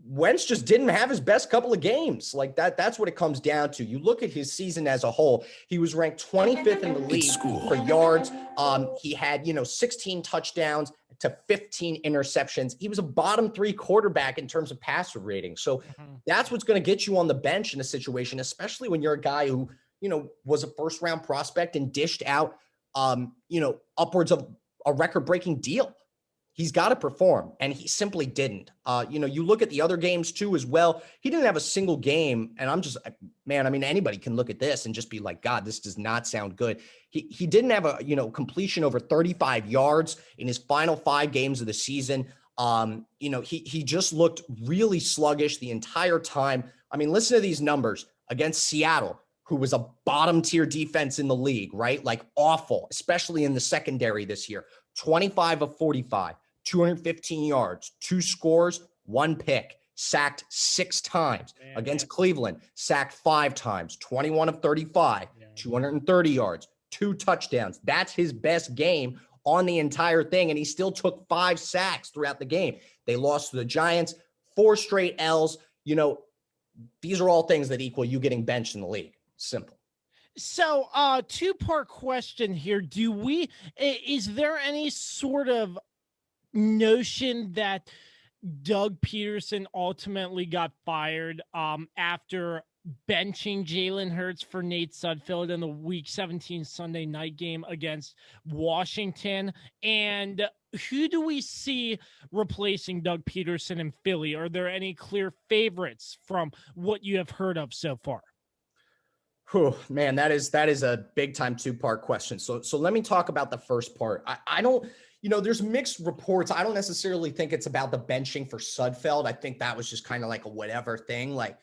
Wentz just didn't have his best couple of games like that. That's what it comes down to. You look at his season as a whole, he was ranked 25th in the league for yards. He had, 16 touchdowns to 15 interceptions. He was a bottom 3 quarterback in terms of passer rating. So that's what's going to get you on the bench in a situation, especially when you're a guy who, was a first round prospect and dished out, upwards of a record breaking deal. He's got to perform, and he simply didn't. You look at the other games too as well. He didn't have a single game, and anybody can look at this and just be like, God, this does not sound good. He didn't have a, completion over 35 yards in his final 5 games of the season. He just looked really sluggish the entire time. I mean, listen to these numbers against Seattle, who was a bottom tier defense in the league, right? Like awful, especially in the secondary this year. 25 of 45, 215 yards, 2 scores, 1 pick, sacked 6 times. Against Cleveland, sacked 5 times, 21 of 35, 230 yards, 2 touchdowns. That's his best game on the entire thing. And he still took 5 sacks throughout the game. They lost to the Giants, 4 straight L's. These are all things that equal you getting benched in the league. Simple. So, 2-part question here. Is there any sort of notion that Doug Pederson ultimately got fired after benching Jalen Hurts for Nate Sudfeld in the Week 17 Sunday night game against Washington? And who do we see replacing Doug Pederson in Philly? Are there any clear favorites from what you have heard of so far? Man, that is a big time 2-part question. So let me talk about the first part. I don't, there's mixed reports. I don't necessarily think it's about the benching for Sudfeld. I think that was just kind of like a whatever thing. Like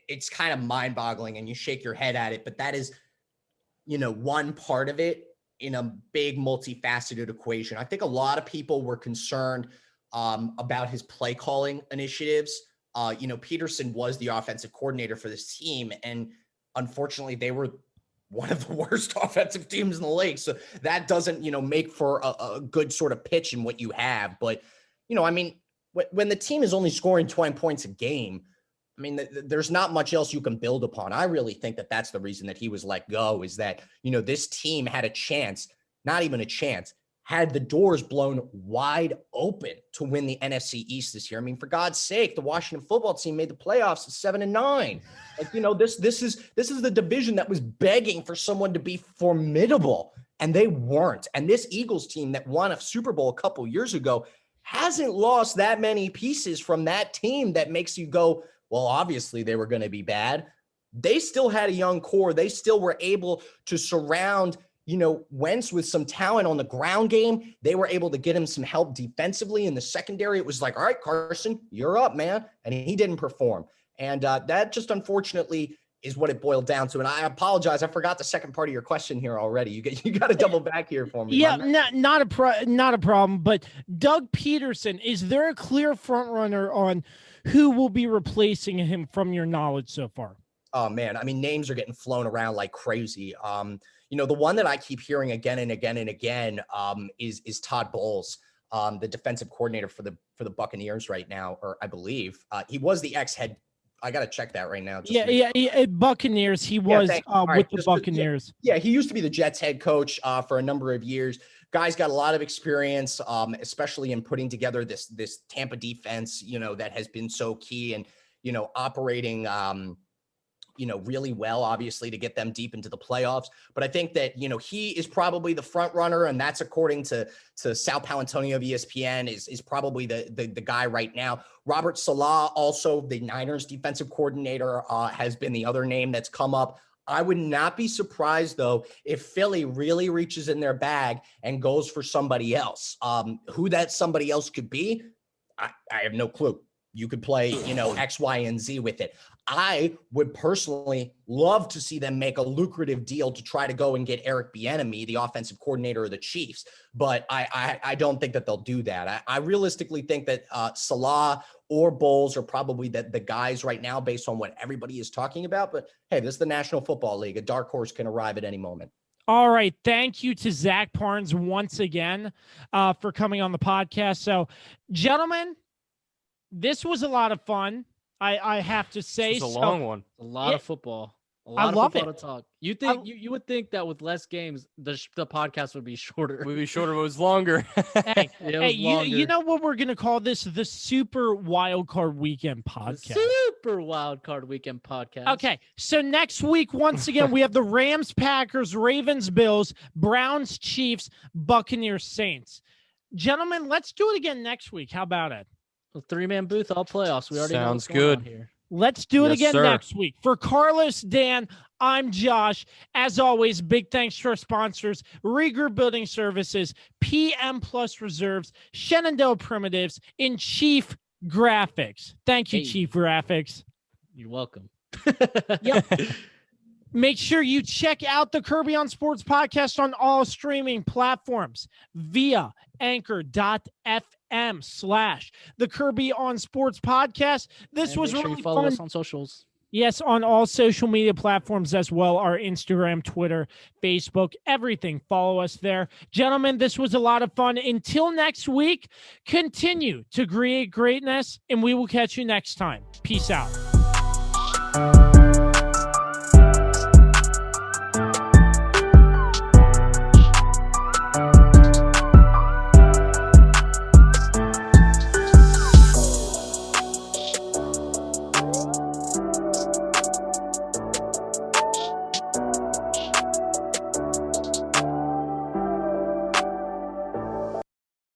it's kind of mind boggling and you shake your head at it, but that is, one part of it in a big multifaceted equation. I think a lot of people were concerned about his play calling initiatives. Pederson was the offensive coordinator for this team, and unfortunately, they were one of the worst offensive teams in the league. So that doesn't, make for a good sort of pitch in what you have. But, when the team is only scoring 20 points a game, there's not much else you can build upon. I really think that that's the reason that he was let go, is that, this team had a chance, not even a chance, had the doors blown wide open to win the NFC East this year. For God's sake, the Washington football team made the playoffs at 7-9. Like, this is the division that was begging for someone to be formidable. and they weren't. And this Eagles team that won a Super Bowl a couple years ago hasn't lost that many pieces from that team that makes you go, well, obviously they were going to be bad. They still had a young core. They still were able to surround, Wentz with some talent on the ground game. They were able to get him some help defensively in the secondary. It was like, all right, Carson, you're up, man. And he didn't perform. And that just unfortunately is what it boiled down to. And I apologize. I forgot the second part of your question here already. You got to double back here for me. Yeah, not a problem. But Doug Pederson, is there a clear front runner on who will be replacing him from your knowledge so far? Oh man, I mean, names are getting flown around like crazy. The one that I keep hearing again and again and again is Todd Bowles, the defensive coordinator for the Buccaneers right now, or I believe he was the ex-head. I got to check that right now. Buccaneers. He was with the Buccaneers. He used to be the Jets head coach for a number of years. Guy's got a lot of experience, especially in putting together this Tampa defense, that has been so key and, operating, really well, obviously, to get them deep into the playoffs. But I think that, he is probably the front runner, and that's according to Sal Palantonio of ESPN is probably the guy right now. Robert Saleh, also the Niners defensive coordinator, has been the other name that's come up. I would not be surprised, though, if Philly really reaches in their bag and goes for somebody else. Who that somebody else could be, I have no clue. You could play, X, Y, and Z with it. I would personally love to see them make a lucrative deal to try to go and get Eric Bieniemy, the offensive coordinator of the Chiefs. But I don't think that they'll do that. I realistically think that Salah or Bowles are probably the guys right now based on what everybody is talking about. But hey, this is the National Football League. A dark horse can arrive at any moment. All right. Thank you to Zach Parnes once again for coming on the podcast. So, gentlemen, this was a lot of fun. I have to say, it's a long one. A lot of football. I love it. To talk. You think you would think that with less games, the podcast would be shorter. It would be shorter, but it was longer. Hey, you know what we're gonna call this? The Super Wild Card Weekend podcast. Super Wild Card Weekend podcast. Okay, so next week, once again, we have the Rams, Packers, Ravens, Bills, Browns, Chiefs, Buccaneers, Saints. Gentlemen, let's do it again next week. How about it? A 3-man booth, all playoffs. We already know what's going on here. Let's do it again next week. For Carlos, Dan, I'm Josh. As always, big thanks to our sponsors, Regroup Building Services, PM Plus Reserves, Shenandoah Primitives, and Chief Graphics. Thank you, Chief Graphics. You're welcome. Yep. Make sure you check out the Kirby on Sports podcast on all streaming platforms via anchor.fm/the Kirby on Sports podcast. This was really fun. Follow us on socials. Yes, on all social media platforms as well. Our Instagram, Twitter, Facebook, everything. Follow us there. Gentlemen, this was a lot of fun. Until next week, continue to create greatness, and we will catch you next time. Peace out.